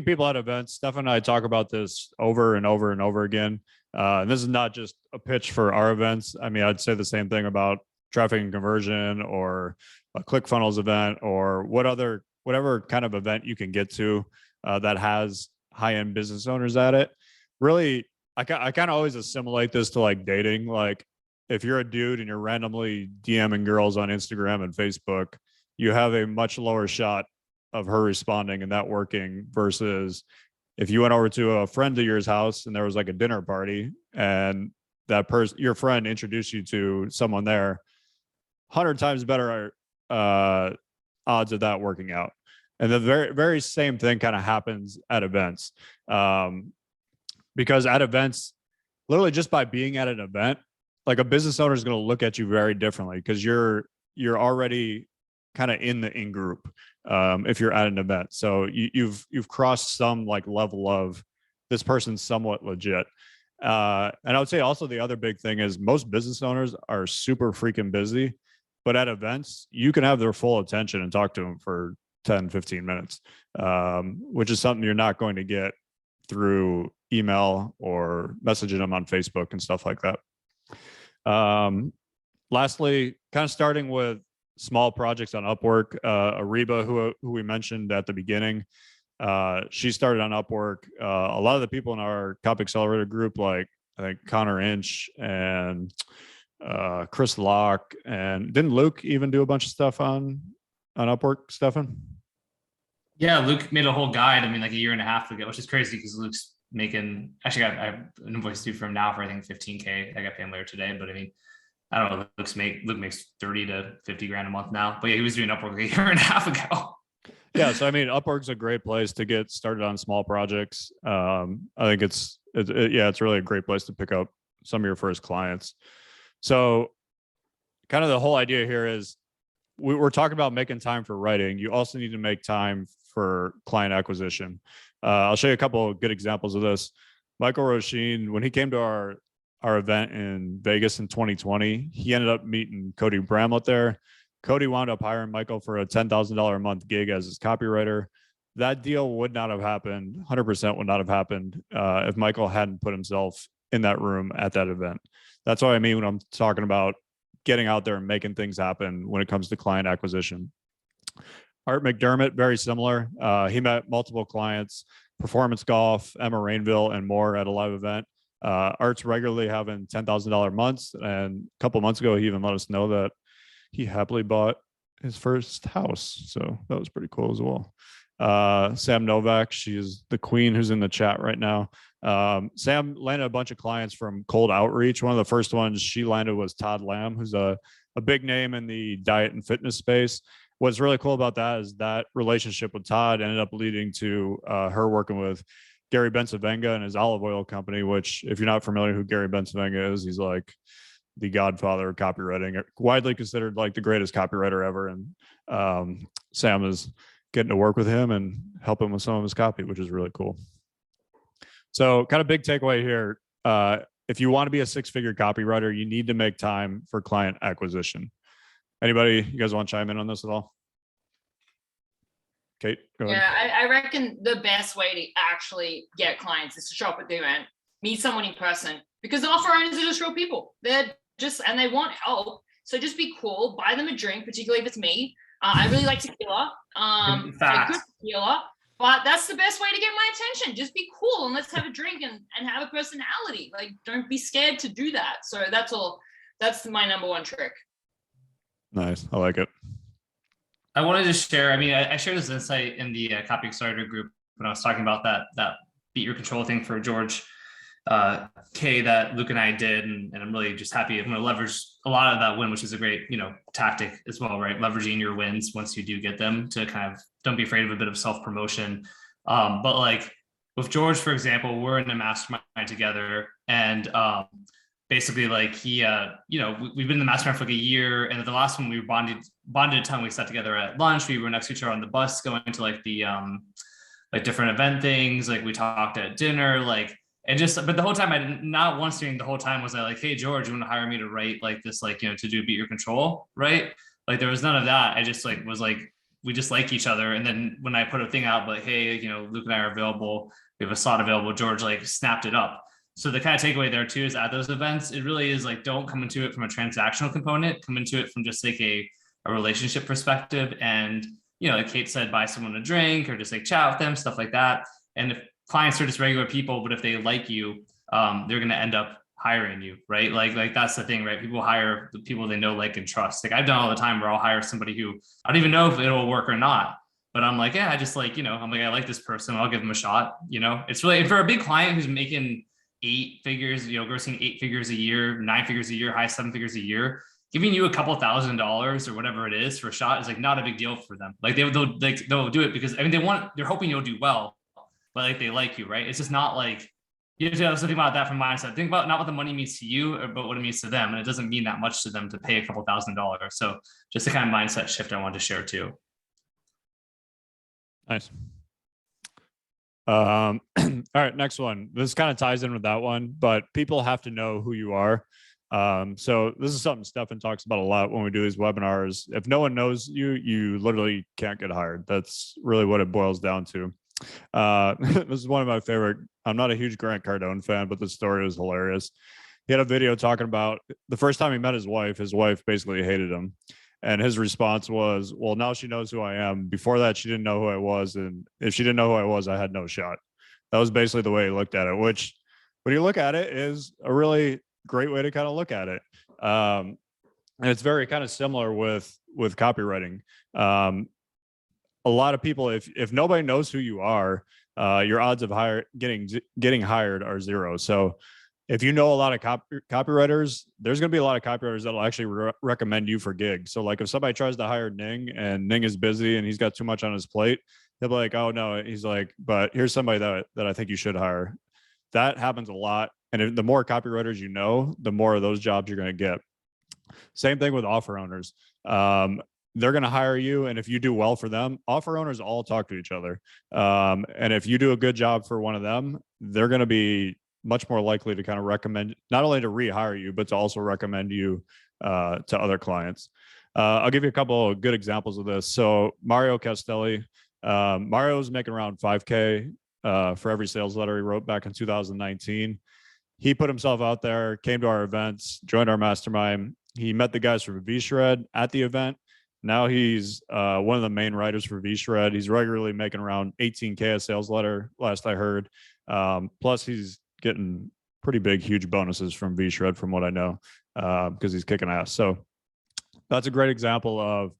Speaker 1: people at events. Stefan and I talk about this over and over and over again. And this is not just a pitch for our events. I mean, I'd say the same thing about traffic and conversion or a ClickFunnels event or whatever kind of event you can get to that has high-end business owners at it. Really, I kind of always assimilate this to like dating. Like if you're a dude and you're randomly DMing girls on Instagram and Facebook, you have a much lower shot of her responding and that working versus if you went over to a friend of yours house and there was like a dinner party and that person, your friend, introduced you to someone there, 100 times better odds of that working out. And the very, very same thing kind of happens at events. Because at events, literally just by being at an event, like a business owner is going to look at you very differently because you're already kind of in the in-group if you're at an event. So you've crossed some like level of this person's somewhat legit. And I would say also the other big thing is most business owners are super freaking busy, but at events, you can have their full attention and talk to them for 10, 15 minutes, which is something you're not going to get through email or messaging them on Facebook and stuff like that. Lastly, kind of starting with small projects on Upwork. Ariba, who we mentioned at the beginning, she started on Upwork. A lot of the people in our Copy Accelerator group, like I think Connor Inch and Chris Locke, and didn't Luke even do a bunch of stuff on Upwork, Stefan?
Speaker 2: Yeah, Luke made a whole guide. I mean, like a year and a half ago, which is crazy because Luke's making. Actually, I have an invoice due from now for I think 15K. I got paid later today, but I mean, I don't know. Luke makes 30 to 50 grand a month now. But yeah, he was doing Upwork a year and a half ago.
Speaker 1: Yeah, so I mean, Upwork's a great place to get started on small projects. I think it's really a great place to pick up some of your first clients. So, kind of the whole idea here is we're talking about making time for writing. You also need to make time for client acquisition. I'll show you a couple of good examples of this. Michael Roisin, when he came to our event in Vegas in 2020, he ended up meeting Cody Bramlett there. Cody wound up hiring Michael for a $10,000 a month gig as his copywriter. That deal would not have happened, 100% would not have happened if Michael hadn't put himself in that room at that event. That's what I mean when I'm talking about getting out there and making things happen when it comes to client acquisition. Art McDermott, very similar. He met multiple clients, Performance Golf, Emma Rainville, and more at a live event. Art's regularly having $10,000 months. And a couple months ago, he even let us know that he happily bought his first house. So that was pretty cool as well. Sam Novak, she's the queen who's in the chat right now. Sam landed a bunch of clients from cold outreach. One of the first ones she landed was Todd Lamb, who's a big name in the diet and fitness space. what's really cool about that is that relationship with Todd ended up leading to her working with Gary Bencivenga and his olive oil company, which if you're not familiar who Gary Bencivenga is, he's like the godfather of copywriting, widely considered like the greatest copywriter ever. And Sam is getting to work with him and help him with some of his copy, which is really cool. So kind of big takeaway here. If you want to be a six-figure copywriter, you need to make time for client acquisition. Anybody, you guys want to chime in on this at all? Kate, go ahead.
Speaker 5: Yeah, I reckon the best way to actually get clients is to show up at the event, meet someone in person, because the offer owners are just real people. They're just, and they want help. So just be cool, buy them a drink, particularly if it's me. I really like tequila.
Speaker 2: In fact.
Speaker 5: Good tequila. But that's the best way to get my attention. Just be cool and let's have a drink and have a personality. Like, don't be scared to do that. So that's all. That's my number one trick.
Speaker 1: Nice. I like it.
Speaker 2: I wanted to share, I mean, I shared this insight in the Copy Accelerator group when I was talking about that beat your control thing for George K that Luke and I did. And I'm really just happy. I'm going to leverage a lot of that win, which is a great, tactic as well, right? Leveraging your wins once you do get them to kind of, don't be afraid of a bit of self-promotion. But like with George, for example, we're in a mastermind together and basically like he, we've been in the mastermind for like a year. And the last one we were bonded a ton. We sat together at lunch. We were next to each other on the bus going to like the like different event things. Like we talked at dinner, but the whole time not once during the whole time was I like, hey, George, you want to hire me to write like this, to do beat your control, right? Like there was none of that. I just was like, we just like each other. And then when I put a thing out, like, hey, Luke and I are available. We have a slot available. George snapped it up. So the kind of takeaway there too is at those events, it really is don't come into it from a transactional component, come into it from just like a relationship perspective. And, like Kate said, buy someone a drink or just chat with them, stuff like that. And if clients are just regular people, but if they like you, they're going to end up hiring you, right? Like that's the thing, right? People hire the people they know, like, and trust. Like I've done all the time where I'll hire somebody who I don't even know if it'll work or not, but I'm like, yeah, I just I'm like, I like this person. I'll give them a shot. It's really, for a big client who's making 8 figures, grossing 8 figures a year, 9 figures a year, high 7 figures a year, giving you a couple $1,000s or whatever it is for a shot is not a big deal for them. Like they'll do it because they're hoping you'll do well, but they like you, right? It's just not you have to also think about that from mindset. Think about not what the money means to you, but what it means to them. And it doesn't mean that much to them to pay a couple $1,000s. So just the kind of mindset shift I wanted to share too.
Speaker 1: Nice. All right, next one. This kind of ties in with that one, but people have to know who you are. So this is something Stefan talks about a lot when we do these webinars. If no one knows you, you literally can't get hired. That's really what it boils down to. This is one of my favorite. I'm not a huge Grant Cardone fan, but the story is hilarious. He had a video talking about the first time he met his wife basically hated him. And his response was, well, now she knows who I am. Before that, she didn't know who I was. And if she didn't know who I was, I had no shot. That was basically the way he looked at it, which when you look at it is a really great way to kind of look at it. And it's very kind of similar with copywriting. A lot of people, if nobody knows who you are, your odds of getting hired are zero. So if you know a lot of copywriters, there's going to be a lot of copywriters that'll actually recommend you for gigs. So like if somebody tries to hire Ning and Ning is busy and he's got too much on his plate, they'll be like, oh no, he's like, but here's somebody that I think you should hire. That happens a lot. And the more copywriters you know, the more of those jobs you're going to get. Same thing with offer owners. They're going to hire you. And if you do well for them, offer owners all talk to each other. And if you do a good job for one of them, they're going to be much more likely to kind of recommend, not only to rehire you, but to also recommend you to other clients. I'll give you a couple of good examples of this. So Mario Castelli, Mario was making around 5K for every sales letter he wrote back in 2019. He put himself out there, came to our events, joined our mastermind. He met the guys from V-Shred at the event. Now he's one of the main writers for V-Shred. He's regularly making around 18K a sales letter, last I heard. Plus he's getting pretty big, huge bonuses from V-Shred from what I know, because he's kicking ass. So that's a great example of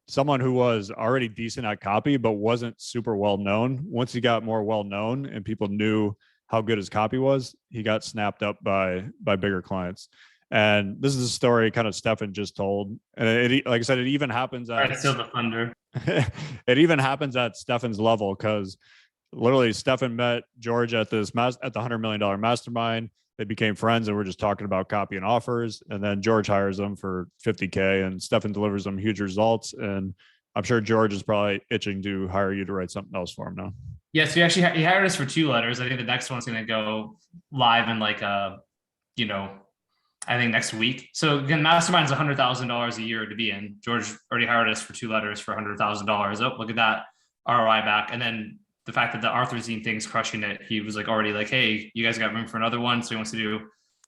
Speaker 1: someone who was already decent at copy, but wasn't super well known. Once he got more well known and people knew how good his copy was, he got snapped up by bigger clients. And this is a story kind of Stefan just told. And it, like I said, it even happens
Speaker 2: All right,
Speaker 1: at
Speaker 2: still the thunder.
Speaker 1: it even happens at Stefan's level, because literally Stefan met George at the $100 million mastermind. They became friends and we're just talking about copy and offers. And then George hires them for 50K and Stefan delivers them huge results. And I'm sure George is probably itching to hire you to write something else for him now.
Speaker 2: Yes, he hired us for 2 letters. I think the next one's going to go live in like I think next week. So again, mastermind is $100,000 a year to be in. George already hired us for 2 letters for $100,000. Oh, look at that ROI back. And then the fact that the Arthur's thing's crushing it, he was like already like, hey, you guys got room for another one. So he wants to do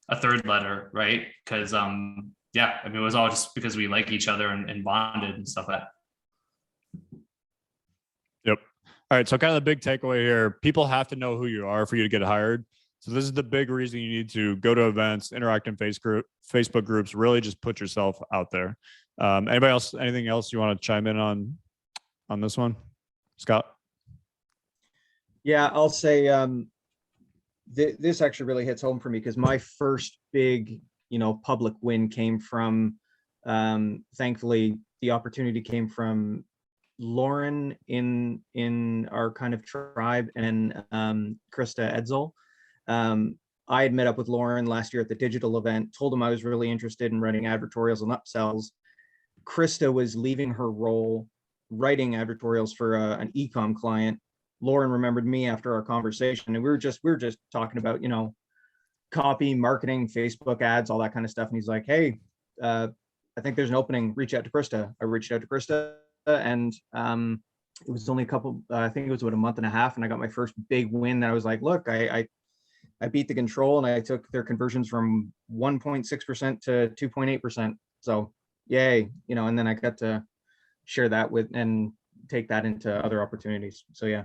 Speaker 2: a 3rd letter, right? Because yeah, I mean, it was all just because we like each other and bonded and stuff like that.
Speaker 1: Yep. All right. So kind of the big takeaway here, people have to know who you are for you to get hired. So this is the big reason you need to go to events, interact in Facebook groups, really just put yourself out there. Anybody else, anything else you want to chime in on this one? Scott?
Speaker 3: Yeah, I'll say this actually really hits home for me, because my first big, public win came from, thankfully, the opportunity came from Lauren in our kind of tribe, and Krista Edsel. I had met up with Lauren last year at the digital event, told him I was really interested in writing advertorials and upsells. Krista was leaving her role writing advertorials for an e-com client. Lauren remembered me after our conversation, and we were just talking about, copy, marketing, Facebook ads, all that kind of stuff. And he's like, hey, I think there's an opening, reach out to Krista. I reached out to Krista, and it was only I think it was about a month and a half, and I got my first big win that I was like, look, I beat the control, and I took their conversions from 1.6% to 2.8%. So yay, and then I got to share that with and take that into other opportunities. So yeah.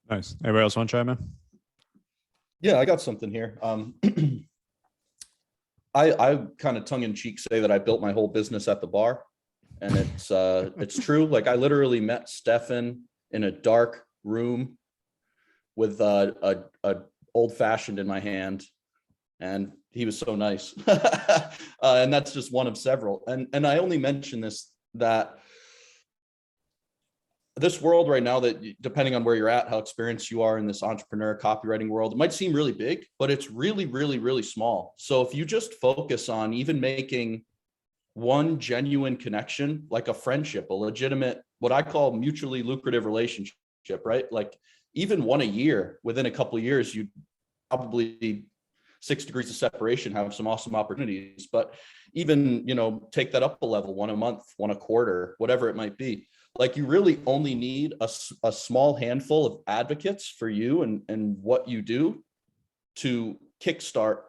Speaker 1: Nice. Anybody else want to chime in?
Speaker 4: Yeah, I got something here. I kind of tongue in cheek say that I built my whole business at the bar, and it's true. Like, I literally met Stefan in a dark room with a old fashioned in my hand, and he was so nice. And that's just one of several. And I only mention this, that this world right now, that depending on where you're at, how experienced you are in this entrepreneur copywriting world, it might seem really big, but it's really, really, really small. So if you just focus on even making one genuine connection, like a friendship, a legitimate, what I call mutually lucrative relationship, right? Like even one a year, within a couple of years, you probably 6 degrees of separation, have some awesome opportunities. But even, take that up a level, one a month, one a quarter, whatever it might be. Like, you really only need a small handful of advocates for you and what you do to kickstart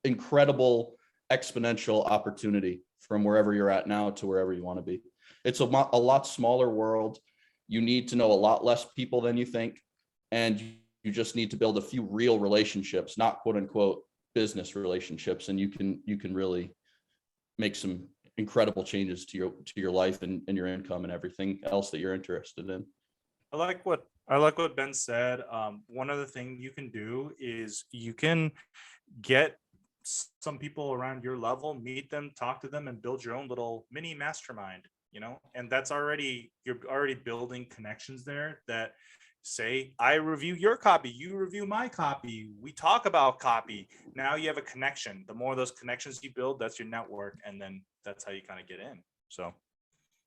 Speaker 4: incredible exponential opportunity from wherever you're at now to wherever you want to be. It's a lot smaller world. You need to know a lot less people than you think. And you just need to build a few real relationships, not quote unquote business relationships. And you can really make some incredible changes to your life and your income and everything else that you're interested in.
Speaker 6: I like what Ben said. One other thing you can do is you can get some people around your level, meet them, talk to them, and build your own little mini mastermind, and you're already building connections there that say, I review your copy, you review my copy, we talk about copy. Now you have a connection. The more of those connections you build, that's your network. And then that's how you kind of get in. So.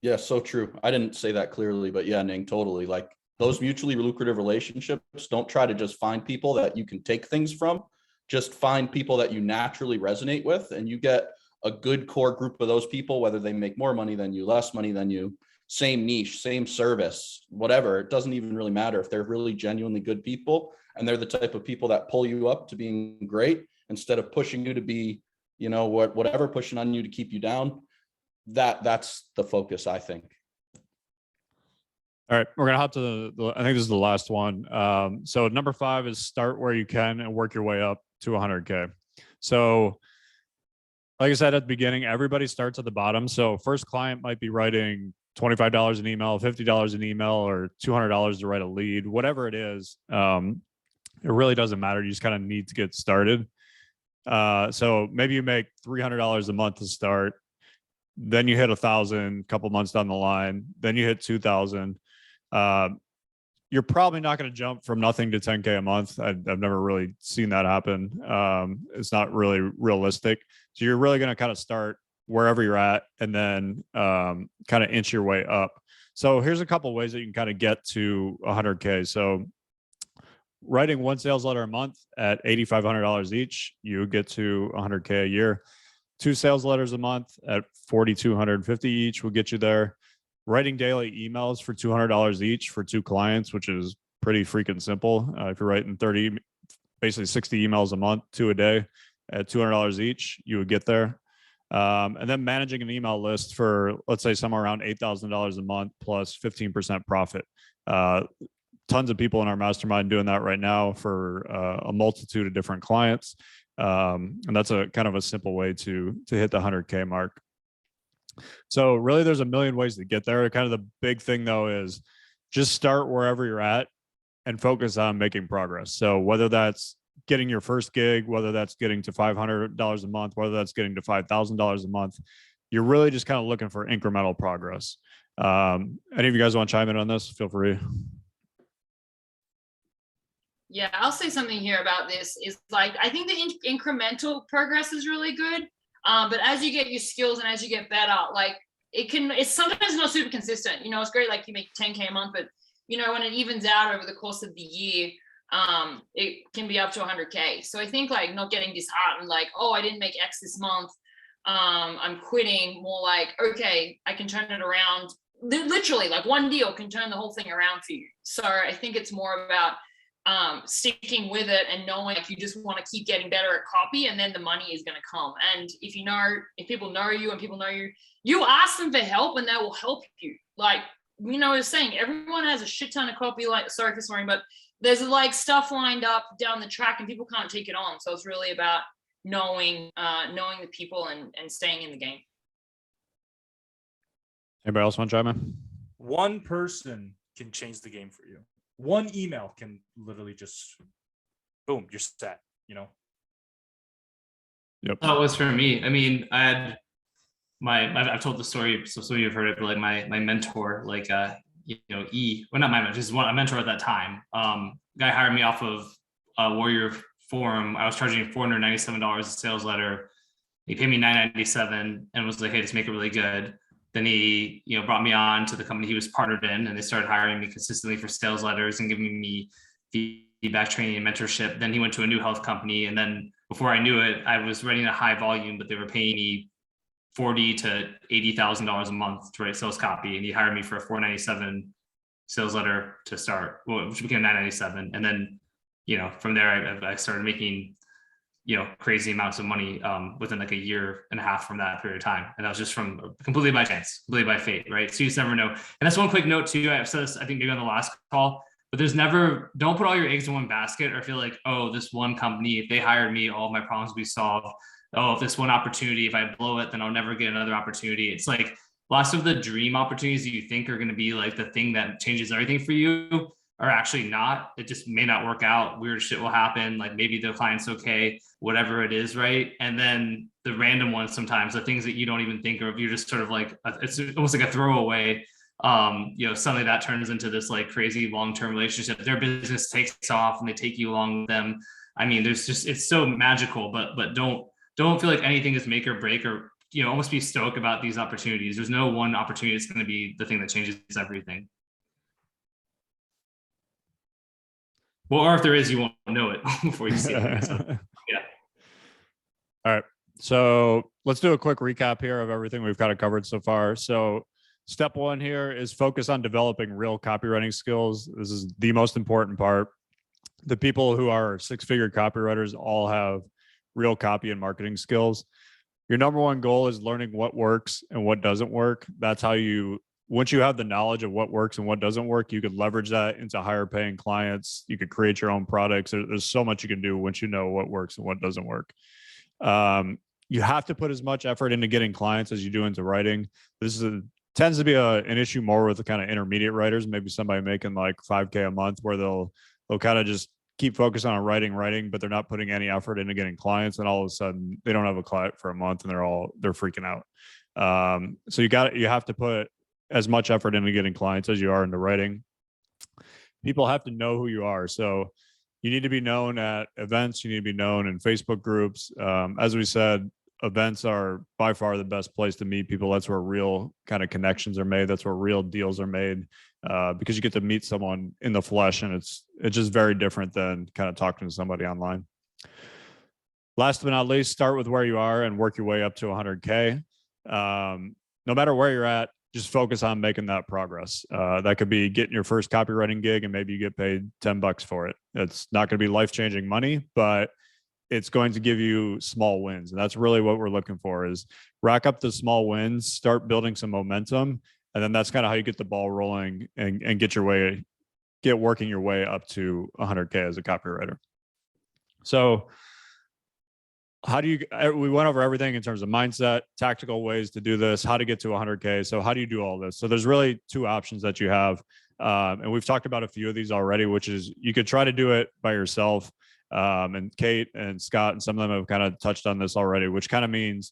Speaker 4: Yeah, so true. I didn't say that clearly, but yeah, Ning, totally. Like, those mutually lucrative relationships, don't try to just find people that you can take things from. Just find people that you naturally resonate with, and you get a good core group of those people, whether they make more money than you, less money than you, same niche, same service, whatever. It doesn't even really matter. If they're really genuinely good people and they're the type of people that pull you up to being great instead of pushing you to be, whatever, pushing on you to keep you down, that's the focus, I think.
Speaker 1: All right, we're gonna hop to I think this is the last one. So number 5 is start where you can and work your way up to 100K. So like I said at the beginning, everybody starts at the bottom. So first client might be writing $25 an email, $50 an email, or $200 to write a lead, whatever it is. It really doesn't matter. You just kind of need to get started. So maybe you make $300 a month to start, then you hit 1,000 a couple months down the line, then you hit 2,000. You're probably not going to jump from nothing to 10K a month. I've never really seen that happen. It's not really realistic. So you're really going to kind of start wherever you're at and then kind of inch your way up. So here's a couple of ways that you can kind of get to 100K. So writing one sales letter a month at $8,500 each, you get to 100K a year. 2 sales letters a month at $4,250 each will get you there. Writing daily emails for $200 each for 2 clients, which is pretty freaking simple. If you're writing 30, basically 60 emails a month, 2 a day at $200 each, you would get there. And then managing an email list for, let's say, somewhere around $8,000 a month plus 15% profit. Tons of people in our mastermind doing that right now for a multitude of different clients. And that's a kind of a simple way to hit the 100K mark. So really there's a million ways to get there. Kind of the big thing though is just start wherever you're at and focus on making progress. So whether that's getting your first gig, whether that's getting to $500 a month, whether that's getting to $5,000 a month, you're really just kind of looking for incremental progress. Any of you guys want to chime in on this? Feel free.
Speaker 5: Yeah, I'll say something here about this is like, I think the incremental progress is really good. But as you get your skills and as you get better, like it's sometimes not super consistent. You know, it's great, like you make 10K a month, but you know, when it evens out over the course of the year, it can be up to 100K. So I think like not getting disheartened, like, oh, I didn't make X this month. I'm quitting. More like, okay, I can turn it around. Literally like one deal can turn the whole thing around for you. So I think it's more about sticking with it and knowing like you just want to keep getting better at copy, and then the money is going to come. And if people know you and people know you ask them for help and they will help you. Like, you know, I was saying, everyone has a shit ton of copy, like, sorry for swearing, but there's like stuff lined up down the track and people can't take it on. So it's really about knowing the people and staying in the game.
Speaker 1: Anybody else want to chime in?
Speaker 6: One person can change the game for you. One email can literally just, boom, you're set, you know?
Speaker 1: Yep.
Speaker 2: That was for me. I mean, I had I've told the story, so some of you have heard it, but like my mentor, like, well, not my mentor, just a mentor at that time. Guy hired me off of Warrior Forum. I was charging $497 a sales letter. He paid me $997 and was like, hey, just make it really good. Then he, brought me on to the company he was partnered in, and they started hiring me consistently for sales letters and giving me feedback, training, and mentorship. Then he went to a new health company, and then before I knew it, I was writing a high volume, but they were paying me $40,000 to $80,000 a month to write sales copy, and he hired me for a $497 sales letter to start, which became $997, and then from there I started making crazy amounts of money within like a year and a half from that period of time. And that was just from completely by chance, completely by fate, right? So you just never know. And that's one quick note too. I've said this, I think maybe on the last call, but don't put all your eggs in one basket or feel like, oh, this one company, if they hired me, all of my problems will be solved. Oh, if this one opportunity, if I blow it, then I'll never get another opportunity. It's like lots of the dream opportunities that you think are going to be like the thing that changes everything for you are actually not. It just may not work out. Weird shit will happen. Like maybe the client's okay, whatever it is, right? And then the random ones, sometimes the things that you don't even think of, you're just sort of like, it's almost like a throwaway. Suddenly that turns into this like crazy long-term relationship. Their business takes off and they take you along with them. I mean, it's so magical, but don't feel like anything is make or break, or almost be stoked about these opportunities. There's no one opportunity that's going to be the thing that changes everything. Well, or if there is, you won't know it before you see it. So, yeah.
Speaker 1: All right. So let's do a quick recap here of everything we've kind of covered so far. So step one here is focus on developing real copywriting skills. This is the most important part. The people who are six-figure copywriters all have real copy and marketing skills. Your number one goal is learning what works and what doesn't work. That's how once you have the knowledge of what works and what doesn't work, you could leverage that into higher paying clients. You could create your own products. There's so much you can do once you know what works and what doesn't work. You have to put as much effort into getting clients as you do into writing. This tends to be an issue more with the kind of intermediate writers, maybe somebody making like $5K a month, where they'll kind of just keep focusing on writing, but they're not putting any effort into getting clients, and all of a sudden they don't have a client for a month and they're freaking out. So you have to put as much effort into getting clients as you are into writing. People have to know who you are. So you need to be known at events. You need to be known in Facebook groups. As we said, events are by far the best place to meet people. That's where real kind of connections are made. That's where real deals are made, because you get to meet someone in the flesh, and it's just very different than kind of talking to somebody online. Last but not least, start with where you are and work your way up to 100K. No matter where you're at, just focus on making that progress. That could be getting your first copywriting gig and maybe you get paid $10 for it. It's not going to be life-changing money, but it's going to give you small wins. And that's really what we're looking for, is rack up the small wins, start building some momentum. And then that's kind of how you get the ball rolling and get working your way up to 100K as a copywriter. So we went over everything in terms of mindset, tactical ways to do this, how to get to 100K. So how do you do all this? So there's really two options that you have. And we've talked about a few of these already, which is you could try to do it by yourself. And Kate and Scott and some of them have kind of touched on this already, which kind of means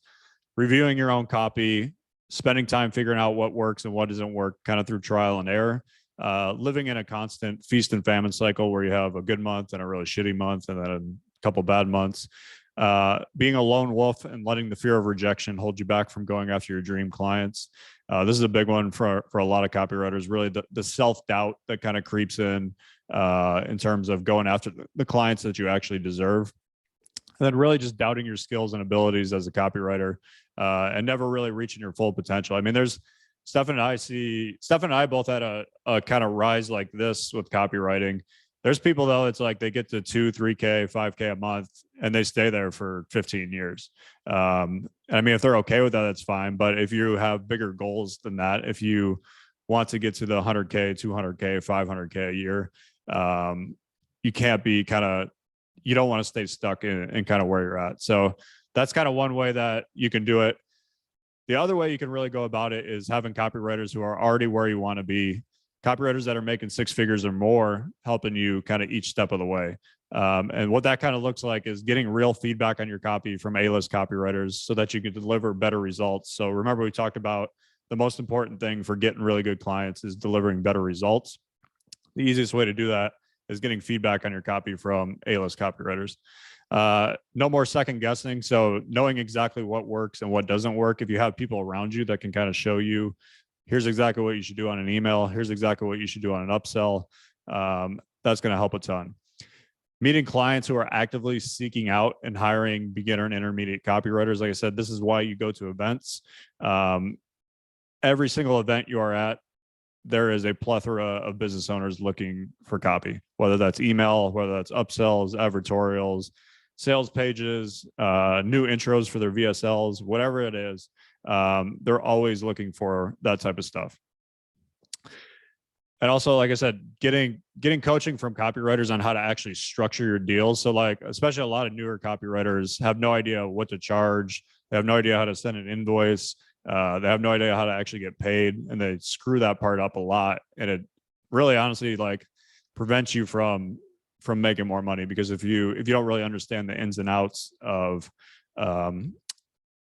Speaker 1: reviewing your own copy, spending time figuring out what works and what doesn't work, kind of through trial and error, living in a constant feast and famine cycle where you have a good month and a really shitty month and then a couple bad months. Being a lone wolf and letting the fear of rejection hold you back from going after your dream clients. This is a big one for a lot of copywriters, really the self-doubt that kind of creeps in terms of going after the clients that you actually deserve. And then really just doubting your skills and abilities as a copywriter, and never really reaching your full potential. I mean, there's Stefan and I both had a kind of rise like this with copywriting. There's people though, it's like they get to 2, 3K, 5K a month and they stay there for 15 years. And I mean, if they're okay with that, that's fine. But if you have bigger goals than that, if you want to get to the 100K, 200K, 500K a year, you can't be you don't want to stay stuck in kind of where you're at. So that's kind of one way that you can do it. The other way you can really go about it is having copywriters who are already where you want to be, copywriters that are making 6 figures or more, helping you kind of each step of the way. And what that kind of looks like is getting real feedback on your copy from A-list copywriters so that you can deliver better results. So remember, we talked about the most important thing for getting really good clients is delivering better results. The easiest way to do that is getting feedback on your copy from A-list copywriters. No more second guessing. So knowing exactly what works and what doesn't work. If you have people around you that can kind of show you, here's exactly what you should do on an email, here's exactly what you should do on an upsell, that's going to help a ton. Meeting clients who are actively seeking out and hiring beginner and intermediate copywriters. Like I said, this is why you go to events. Every single event you are at, there is a plethora of business owners looking for copy, whether that's email, whether that's upsells, advertorials, sales pages, new intros for their VSLs, whatever it is. They're always looking for that type of stuff. And also, like I said, getting coaching from copywriters on how to actually structure your deals. So like, especially a lot of newer copywriters have no idea what to charge. They have no idea how to send an invoice. They have no idea how to actually get paid, and they screw that part up a lot. And it really honestly like prevents you from making more money, because if you don't really understand the ins and outs of how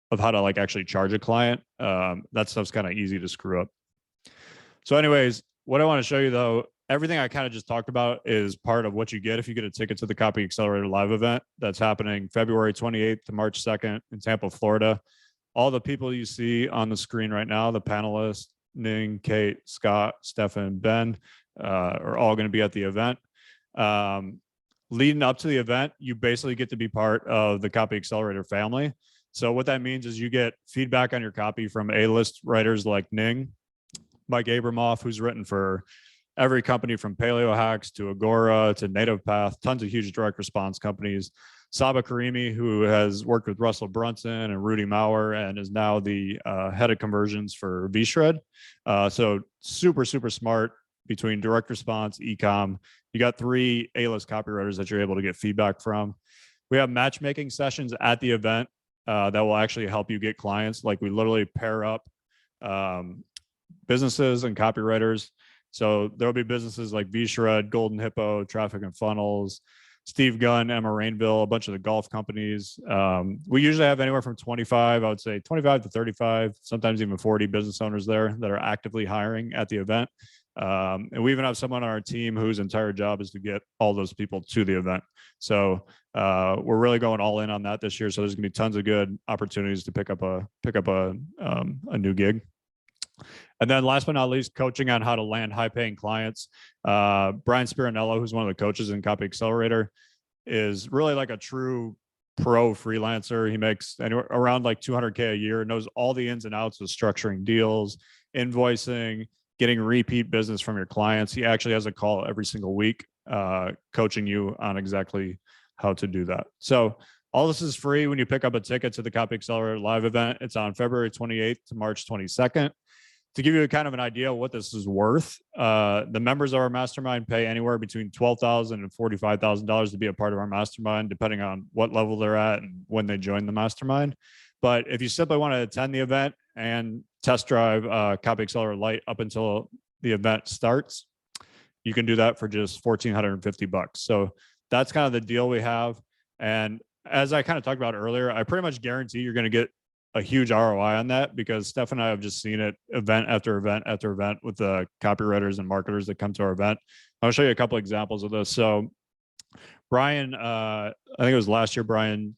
Speaker 1: to like actually charge a client, that stuff's kind of easy to screw up. So anyways, what I want to show you though, everything I kind of just talked about is part of what you get if you get a ticket to the Copy Accelerator live event that's happening February 28th to March 2nd in Tampa, Florida. All the people you see on the screen right now, the panelists, Ning, Kate, Scott, Stefan, Ben, are all going to be at the event. Leading up to the event, you basically get to be part of the Copy Accelerator family. So what that means is you get feedback on your copy from A-list writers like Ning, Mike Abramoff, who's written for every company from Paleo Hacks to Agora to Native Path, tons of huge direct response companies. Saba Karimi, who has worked with Russell Brunson and Rudy Maurer and is now the head of conversions for VShred. So super, super smart between direct response, e-com. You got 3 A-list copywriters that you're able to get feedback from. We have matchmaking sessions at the event that will actually help you get clients. Like we literally pair up businesses and copywriters. So there'll be businesses like VShred, Golden Hippo, Traffic and Funnels, Steve Gunn, Emma Rainville, a bunch of the golf companies. We usually have anywhere from 25, I would say 25 to 35, sometimes even 40 business owners there that are actively hiring at the event. And we even have someone on our team whose entire job is to get all those people to the event. So we're really going all in on that this year. So there's gonna be tons of good opportunities to pick up a new gig. And then last but not least, coaching on how to land high paying clients. Brian Spirinello, who's one of the coaches in Copy Accelerator, is really like a true pro freelancer. He makes anywhere around like 200K a year, knows all the ins and outs of structuring deals, invoicing, getting repeat business from your clients. He actually has a call every single week, coaching you on exactly how to do that. So all this is free when you pick up a ticket to the Copy Accelerator live event. It's on February 28th to March 22nd. To give you a kind of an idea of what this is worth, the members of our mastermind pay anywhere between $12,000 and $45,000 to be a part of our mastermind, depending on what level they're at and when they join the mastermind. But if you simply want to attend the event and test drive Copy Accelerator Lite up until the event starts, you can do that for just $1,450. So that's kind of the deal we have. And as I kind of talked about earlier, I pretty much guarantee you're going to get a huge ROI on that, because Steph and I have just seen it event after event after event with the copywriters and marketers that come to our event. I'll show you a couple examples of this. So Brian, I think it was last year, Brian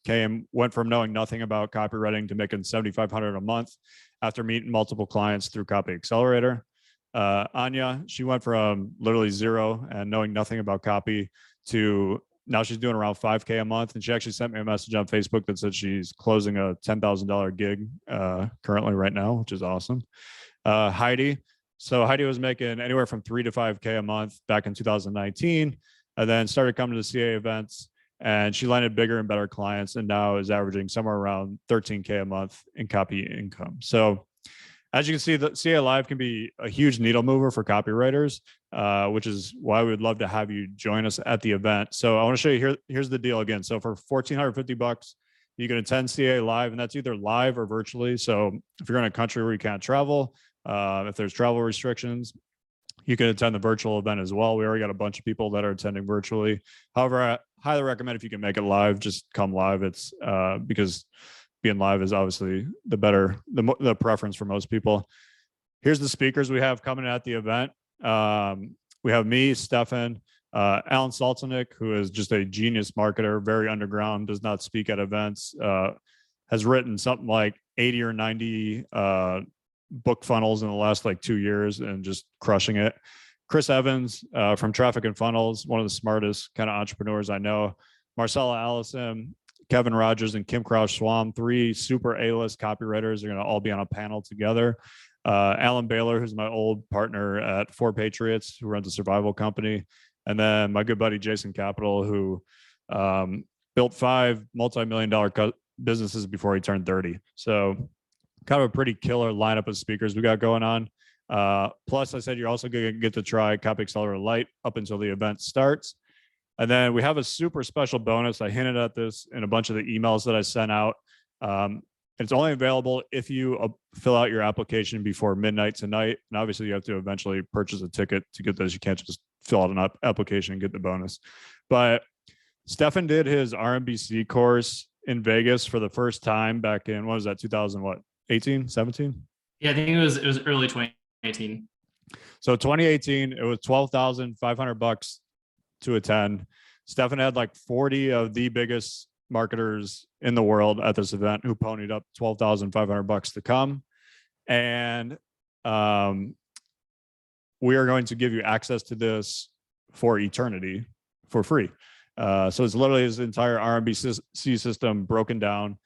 Speaker 1: went from knowing nothing about copywriting to making $7,500 a month after meeting multiple clients through Copy Accelerator. Anya, she went from literally zero and knowing nothing about copy to now she's doing around 5K a month. And she actually sent me a message on Facebook that said she's closing a $10,000 gig currently right now, which is awesome. Heidi. So Heidi was making anywhere from 3 to 5K a month back in 2019, and then started coming to CA events, and she landed bigger and better clients, and now is averaging somewhere around 13K a month in copy income. So as you can see, the CA Live can be a huge needle mover for copywriters, which is why we would love to have you join us at the event. So I want to show you here's the deal again. So for $1,450, you can attend CA Live, and that's either live or virtually. So if you're in a country where you can't travel, if there's travel restrictions, you can attend the virtual event as well. We already got a bunch of people that are attending virtually. However, I highly recommend if you can make it live, just come live. It's because being live is obviously the preference for most people. Here's the speakers we have coming at the event. We have me, Stefan, Alan Saltonik, who is just a genius marketer, very underground, does not speak at events, has written something like 80 or 90 book funnels in the last like 2 years and just crushing it. Chris Evans from Traffic and Funnels, one of the smartest kind of entrepreneurs I know. Marcella Allison, Kevin Rogers, and Kim Crouch-Swam, 3 super A-list copywriters are going to all be on a panel together. Alan Baylor, who's my old partner at 4 Patriots, who runs a survival company. And then my good buddy, Jason Capital, who built 5 multi-million-dollar businesses before he turned 30. So kind of a pretty killer lineup of speakers we got going on. Plus, I said you're also going to get to try Copy Accelerator Lite up until the event starts. And then we have a super special bonus. I hinted at this in a bunch of the emails that I sent out. It's only available if you fill out your application before midnight tonight. And obviously you have to eventually purchase a ticket to get this. You can't just fill out an application and get the bonus. But Stefan did his RMBC course in Vegas for the first time back in, what was that, 2018, 17?
Speaker 2: Yeah, I think it was early 2018.
Speaker 1: So 2018, it was $12,500 to attend. Stefan had like 40 of the biggest marketers in the world at this event who ponied up $12,500 to come. And we are going to give you access to this for eternity for free. So it's literally his entire RMBC system broken down.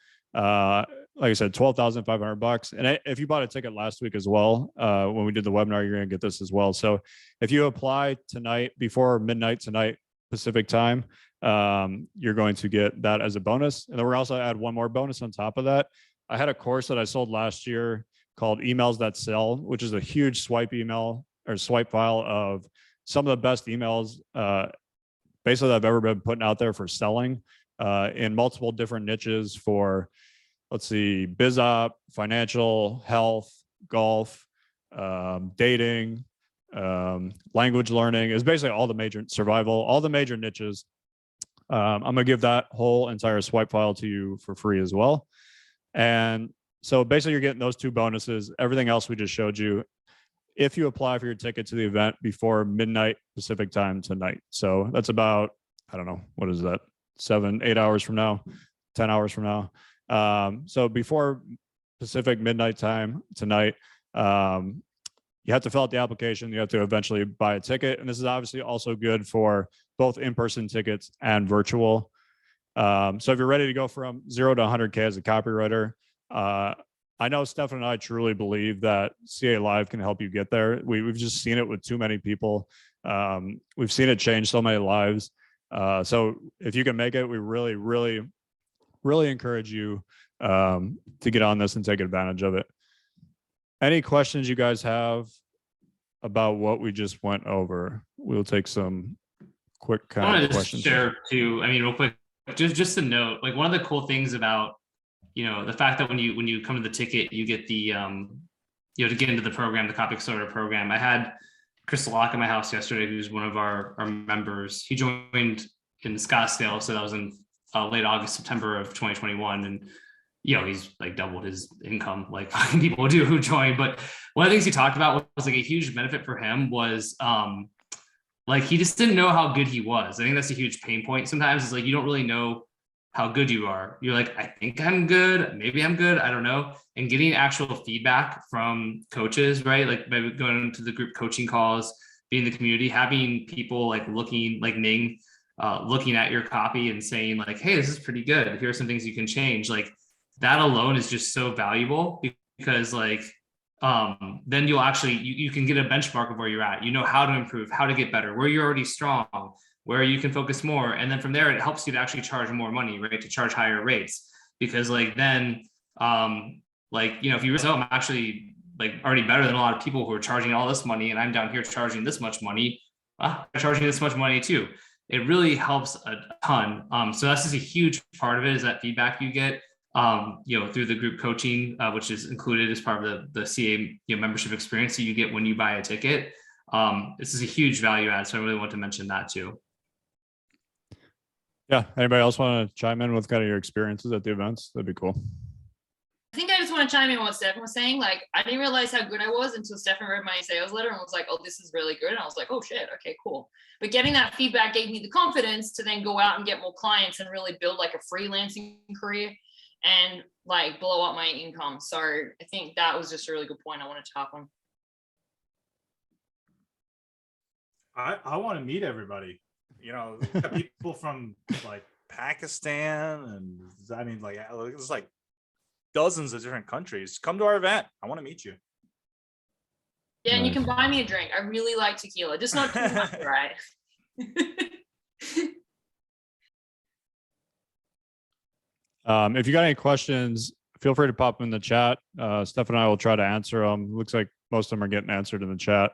Speaker 1: Like I said, $12,500. And if you bought a ticket last week as well, when we did the webinar, you're going to get this as well. So if you apply tonight before midnight tonight Pacific time, you're going to get that as a bonus. And then we're also add one more bonus on top of that. I had a course that I sold last year called Emails That Sell, which is a huge swipe email or swipe file of some of the best emails basically that I've ever been putting out there for selling in multiple different niches for, let's see, biz op, financial, health, golf, dating, language learning. Is basically all the major survival, all the major niches. I'm gonna give that whole entire swipe file to you for free as well. And so basically you're getting those 2 bonuses, everything else we just showed you, if you apply for your ticket to the event before midnight Pacific time tonight. So that's about, I don't know, what is that? 7-8 hours from now, 10 hours from now. So before Pacific midnight time tonight, you have to fill out the application. You have to eventually buy a ticket. And this is obviously also good for both in-person tickets and virtual. So if you're ready to go from 0 to 100K as a copywriter, I know Stefan and I truly believe that CA Live can help you get there. We've just seen it with too many people. We've seen it change so many lives. So if you can make it, we really, really, really encourage you to get on this and take advantage of it. Any questions you guys have about what we just went over? We'll take some quick kind of questions.
Speaker 2: Share too. I mean, real quick, just a note, like one of the cool things about, the fact that when you come to the ticket, you get the, to get into the program, the Copy Accelerator program. I had Chris Locke at my house yesterday, who's one of our members. He joined in Scottsdale, so that was in late August, September of 2021, and he's like doubled his income, like people do who join. But one of the things he talked about was like a huge benefit for him was like he just didn't know how good he was. I think that's a huge pain point sometimes. Is like you don't really know how good you are. You're like, I think I'm good, maybe I'm good, I don't know. And getting actual feedback from coaches, right? Like maybe going into the group coaching calls, being in the community, having people like looking, like Ning, looking at your copy and saying like, hey, this is pretty good. Here are some things you can change. Like that alone is just so valuable because like, then you'll actually, you can get a benchmark of where you're at, how to improve, how to get better, where you're already strong, where you can focus more. And then from there, it helps you to actually charge more money, right? To charge higher rates. Because like, then, if you realize, I'm actually like already better than a lot of people who are charging all this money and I'm down here charging this much money, I'm charging this much money too. It really helps a ton. So that's just a huge part of it, is that feedback you get, through the group coaching, which is included as part of the CA membership experience that you get when you buy a ticket. This is a huge value add. So I really want to mention that too.
Speaker 1: Yeah. Anybody else want to chime in with kind of your experiences at the events? That'd be cool.
Speaker 5: I think I just want to chime in on what Stefan was saying. Like, I didn't realize how good I was until Stefan read my sales letter and was like, oh, this is really good. And I was like, oh shit, okay, cool. But getting that feedback gave me the confidence to then go out and get more clients and really build like a freelancing career and like blow up my income. So I think that was just a really good point I wanted to talk on.
Speaker 6: I want to meet everybody. People from like Pakistan, and I mean, like it's like dozens of different countries. Come to our event. I want to meet you.
Speaker 5: Yeah, and you can buy me a drink. I really like tequila, just not too much, right?
Speaker 1: If you got any questions, feel free to pop them in the chat. Steph and I will try to answer them. Looks like most of them are getting answered in the chat.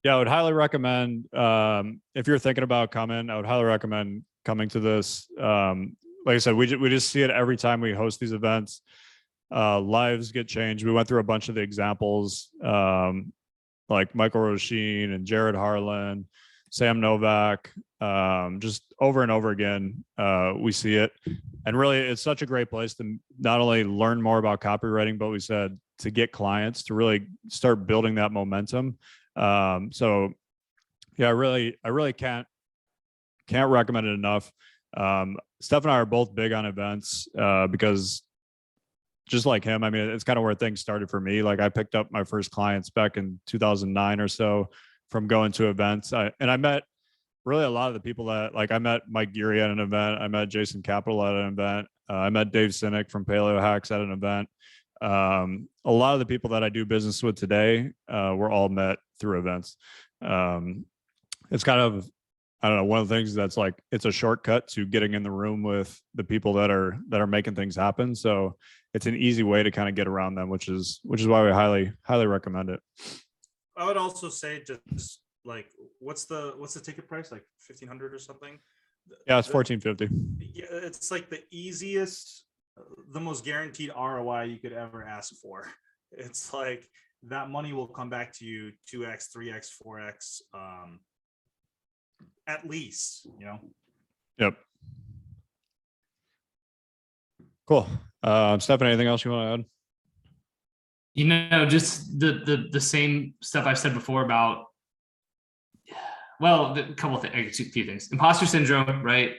Speaker 1: Yeah, I would highly recommend, if you're thinking about coming, I would highly recommend coming to this. Like I said, we just see it every time we host these events. Lives get changed. We went through a bunch of the examples, like Michael Roisin and Jared Harlan, Sam Novak, just over and over again, we see it. And really, it's such a great place to not only learn more about copywriting, but we said to get clients, to really start building that momentum. So yeah, I really can't recommend it enough. Steph and I are both big on events, because just like him, I mean, it's kind of where things started for me. Like I picked up my first clients back in 2009 or so from going to events. And I met really a lot of the people that, like, I met Mike Geary at an event. I met Jason Capital at an event. I met Dave Sinek from Paleo Hacks at an event. A lot of the people that I do business with today were all met through events. It's kind of, I don't know, one of the things that's like, it's a shortcut to getting in the room with the people that are making things happen. So it's an easy way to kind of get around them, which is why we highly recommend it.
Speaker 6: I would also say, just like, what's the ticket price? Like 1,500 or something?
Speaker 1: Yeah, it's $1,450.
Speaker 6: Yeah, it's like the easiest, the most guaranteed ROI you could ever ask for. It's like that money will come back to you 2x, 3x, 4x at least, you know.
Speaker 1: Yep. Cool. Stefan, anything else you want to add?
Speaker 2: You know, just the same stuff I've said before about, well, a couple of things, a few things. Imposter syndrome, right?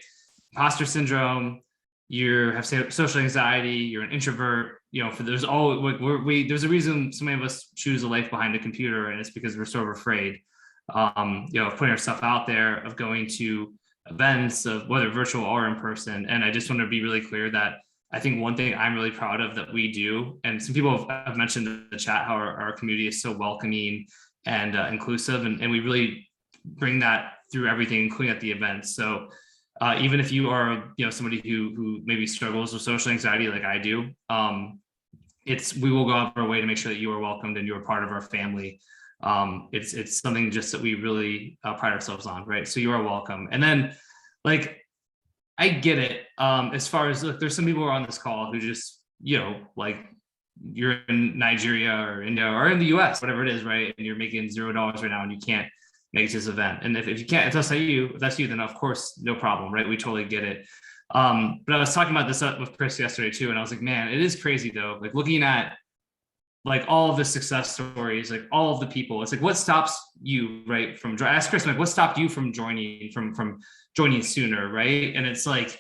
Speaker 2: Imposter syndrome. You have social anxiety. You're an introvert. You know, there's a reason so many of us choose a life behind a computer, and it's because we're sort of afraid, you know, of putting our stuff out there, of going to events, of whether virtual or in person. And I just want to be really clear that I think one thing I'm really proud of that we do, and some people have mentioned in the chat how our community is so welcoming and inclusive, and we really bring that through everything, including at the events. So even if you are, you know, somebody who maybe struggles with social anxiety like I do, we will go out of our way to make sure that you are welcomed and you are part of our family. It's something just that we really pride ourselves on, right? So you are welcome. And then, like, I get it. As far as, look, there's some people who are on this call who just, you know, like, you're in Nigeria or India or in the US, whatever it is, right? And you're making $0 right now and you can't make this event. And if you can't, if that's you, then of course, no problem, right? We totally get it. But I was talking about this with Chris yesterday too, and I was like, man, it is crazy though. Like, looking at like all of the success stories, like all of the people, it's like, what stops you, right? I asked Chris, like, what stopped you from joining sooner, right? And it's like,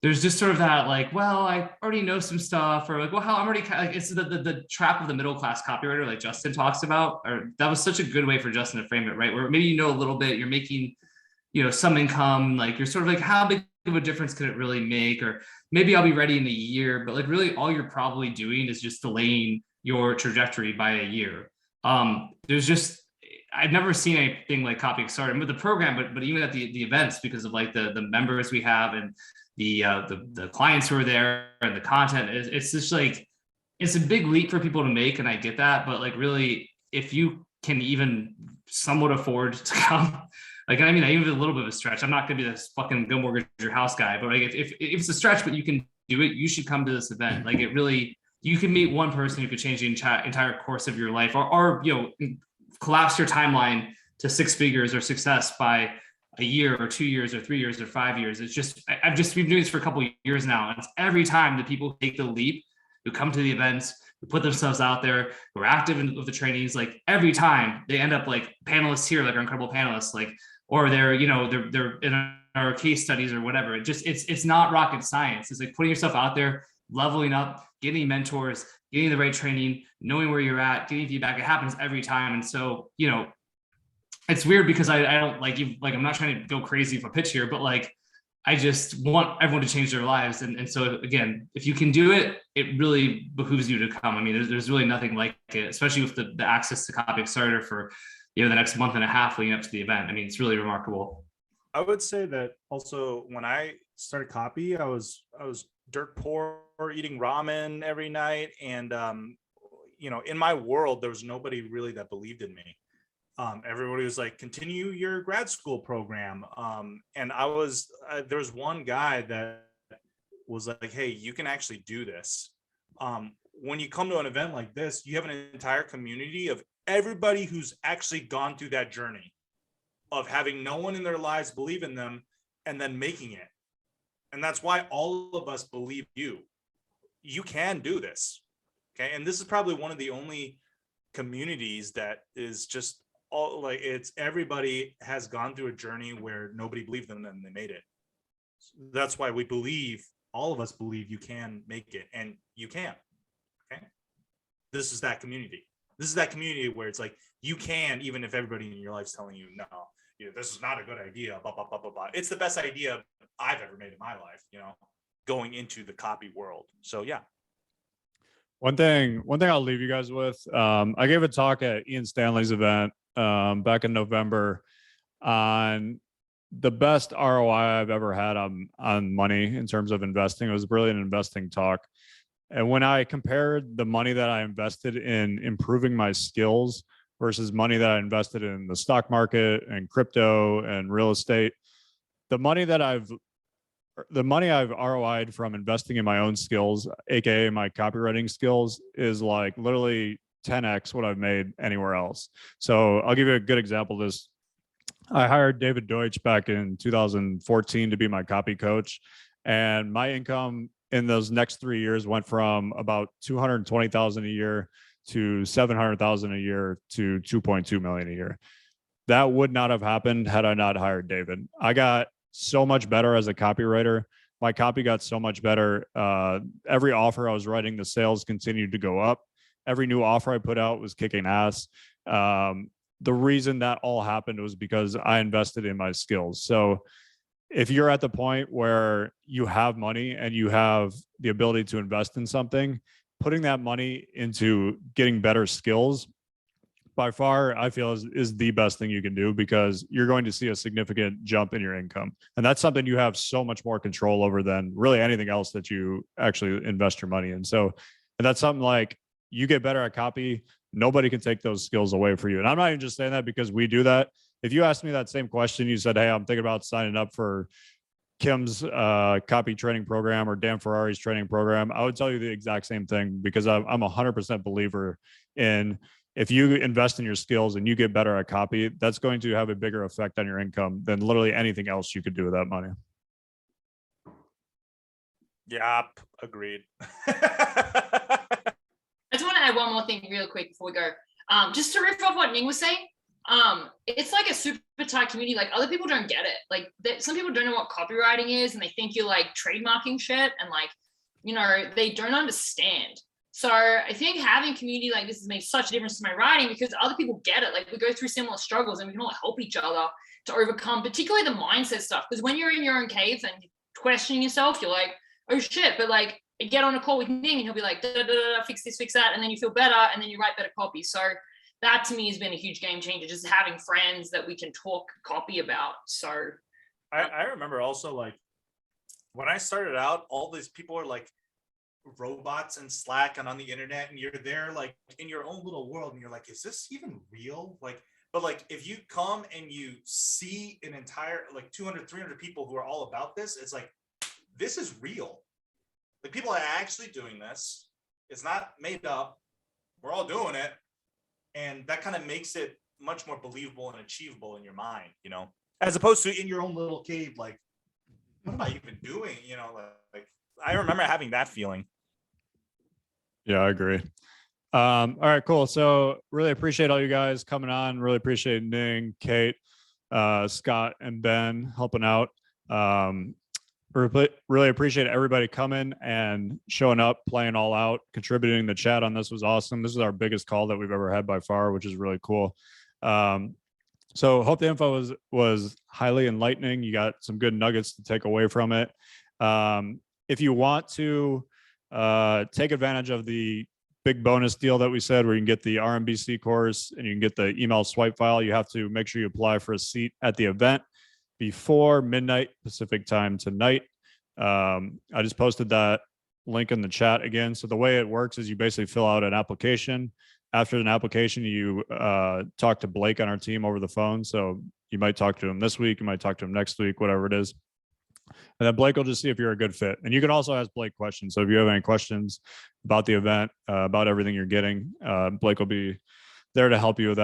Speaker 2: there's just sort of that, like, well, I already know some stuff, or like, well, how I'm already like, it's the trap of the middle class copywriter, like Justin talks about, or that was such a good way for Justin to frame it, right? Where maybe you know a little bit, you're making, you know, some income, like you're sort of like, how big of a difference could it really make? Or maybe I'll be ready in a year, but like really all you're probably doing is just delaying your trajectory by a year. There's just, I've never seen anything like Copy Accelerator with the program, but even at the events, because of like the members we have and the clients who are there and the content, it's just like, it's a big leap for people to make, and I get that, but like really, if you can even somewhat afford to come, like, I mean, even a little bit of a stretch, I'm not gonna be this fucking go mortgage your house guy, but like if it's a stretch but you can do it, you should come to this event. Like, it really, you can meet one person who could change the entire course of your life, or you know, collapse your timeline to 6 figures or success by a year or 2 years or 3 years or 5 years. It's just, I've just been doing this for a couple of years now. And it's every time the people who take the leap, who come to the events, who put themselves out there, who are active with the trainings, like every time they end up like panelists here, like our incredible panelists, like, or they're, you know, they're in our case studies or whatever. It just, it's not rocket science. It's like putting yourself out there, leveling up, getting mentors, getting the right training, knowing where you're at, getting feedback. It happens every time. And so, you know, it's weird because I don't like you, like, I'm not trying to go crazy for a pitch here, but like, I just want everyone to change their lives. And so again, if you can do it, it really behooves you to come. I mean, there's really nothing like it, especially with the access to Copy Accelerator for, you know, the next month and a half leading up to the event. I mean, it's really remarkable.
Speaker 6: I would say that also when I started Copy, I was dirt poor, eating ramen every night. And, you know, in my world, there was nobody really that believed in me. Everybody was like, continue your grad school program. And there was one guy that was like, hey, you can actually do this. When you come to an event like this, you have an entire community of everybody who's actually gone through that journey of having no one in their lives believe in them and then making it. And that's why all of us believe you can do this. Okay. And this is probably one of the only communities that is just all like, it's everybody has gone through a journey where nobody believed in them and they made it. That's why we believe, all of us believe you can make it, and you can. Okay. This is that community. This is that community where it's like, you can, even if everybody in your life's telling you, no, you know, this is not a good idea, blah, blah, blah, blah, blah. It's the best idea I've ever made in my life, you know, going into the copy world. So yeah.
Speaker 1: One thing I'll leave you guys with, I gave a talk at Ian Stanley's event back in November on the best ROI I've ever had on money in terms of investing. It was a brilliant investing talk. And when I compared the money that I invested in improving my skills versus money that I invested in the stock market and crypto and real estate, the money I've ROI'd from investing in my own skills, AKA my copywriting skills, is like literally 10x what I've made anywhere else. So I'll give you a good example of this. I hired David Deutsch back in 2014 to be my copy coach. And my income in those next 3 years went from about 220,000 a year to 700,000 a year to 2.2 million a year. That would not have happened had I not hired David. I got so much better as a copywriter. My copy got so much better. Every offer I was writing, the sales continued to go up. Every new offer I put out was kicking ass. The reason that all happened was because I invested in my skills. So if you're at the point where you have money and you have the ability to invest in something, putting that money into getting better skills, by far, I feel is the best thing you can do, because you're going to see a significant jump in your income. And that's something you have so much more control over than really anything else that you actually invest your money in. So, and that's something like, you get better at copy, nobody can take those skills away for you. And I'm not even just saying that because we do that. If you asked me that same question, you said, hey, I'm thinking about signing up for Kim's copy training program or Dan Ferrari's training program, I would tell you the exact same thing, because I'm 100% believer in, if you invest in your skills and you get better at copy, that's going to have a bigger effect on your income than literally anything else you could do with that money.
Speaker 6: Yep, agreed.
Speaker 5: I just want to add one more thing real quick before we go. Just to riff off what Ning was saying, it's like a super tight community. Like, other people don't get it. Like, some people don't know what copywriting is, and they think you're like trademarking shit, and like, you know, they don't understand. So I think having community like this has made such a difference to my writing, because other people get it. Like, we go through similar struggles and we can all help each other to overcome, particularly the mindset stuff. Because when you're in your own cave and questioning yourself, you're like, oh shit, but like, get on a call with Ning and he'll be like, da, da, da, da, fix this, fix that. And then you feel better, and then you write better copy. So that to me has been a huge game changer, just having friends that we can talk copy about. So
Speaker 6: I remember also, like, when I started out, all these people are like robots in Slack and on the internet, and you're there like in your own little world, and you're like, is this even real? Like, but like, if you come and you see an entire like 200, 300 people who are all about this, it's like, this is real. Like, people are actually doing this. It's not made up. We're all doing it. And that kind of makes it much more believable and achievable in your mind, you know, as opposed to in your own little cave. Like, what am I even doing? You know, like I remember having that feeling.
Speaker 1: Yeah, I agree. All right, cool. So really appreciate all you guys coming on. Really appreciate Ning, Kate, Scott, and Ben helping out. Really appreciate everybody coming and showing up, playing all out, contributing. The chat on this was awesome. This is our biggest call that we've ever had by far, which is really cool. So hope the info was highly enlightening. You got some good nuggets to take away from it. If you want to take advantage of the big bonus deal that we said, where you can get the RMBC course and you can get the email swipe file, you have to make sure you apply for a seat at the event before midnight Pacific time tonight. I just posted that link in the chat again. So the way it works is you basically fill out an application. After an application, you talk to Blake on our team over the phone. So you might talk to him this week, you might talk to him next week, whatever it is. And then Blake will just see if you're a good fit. And you can also ask Blake questions. So if you have any questions about the event, about everything you're getting, Blake will be there to help you with that.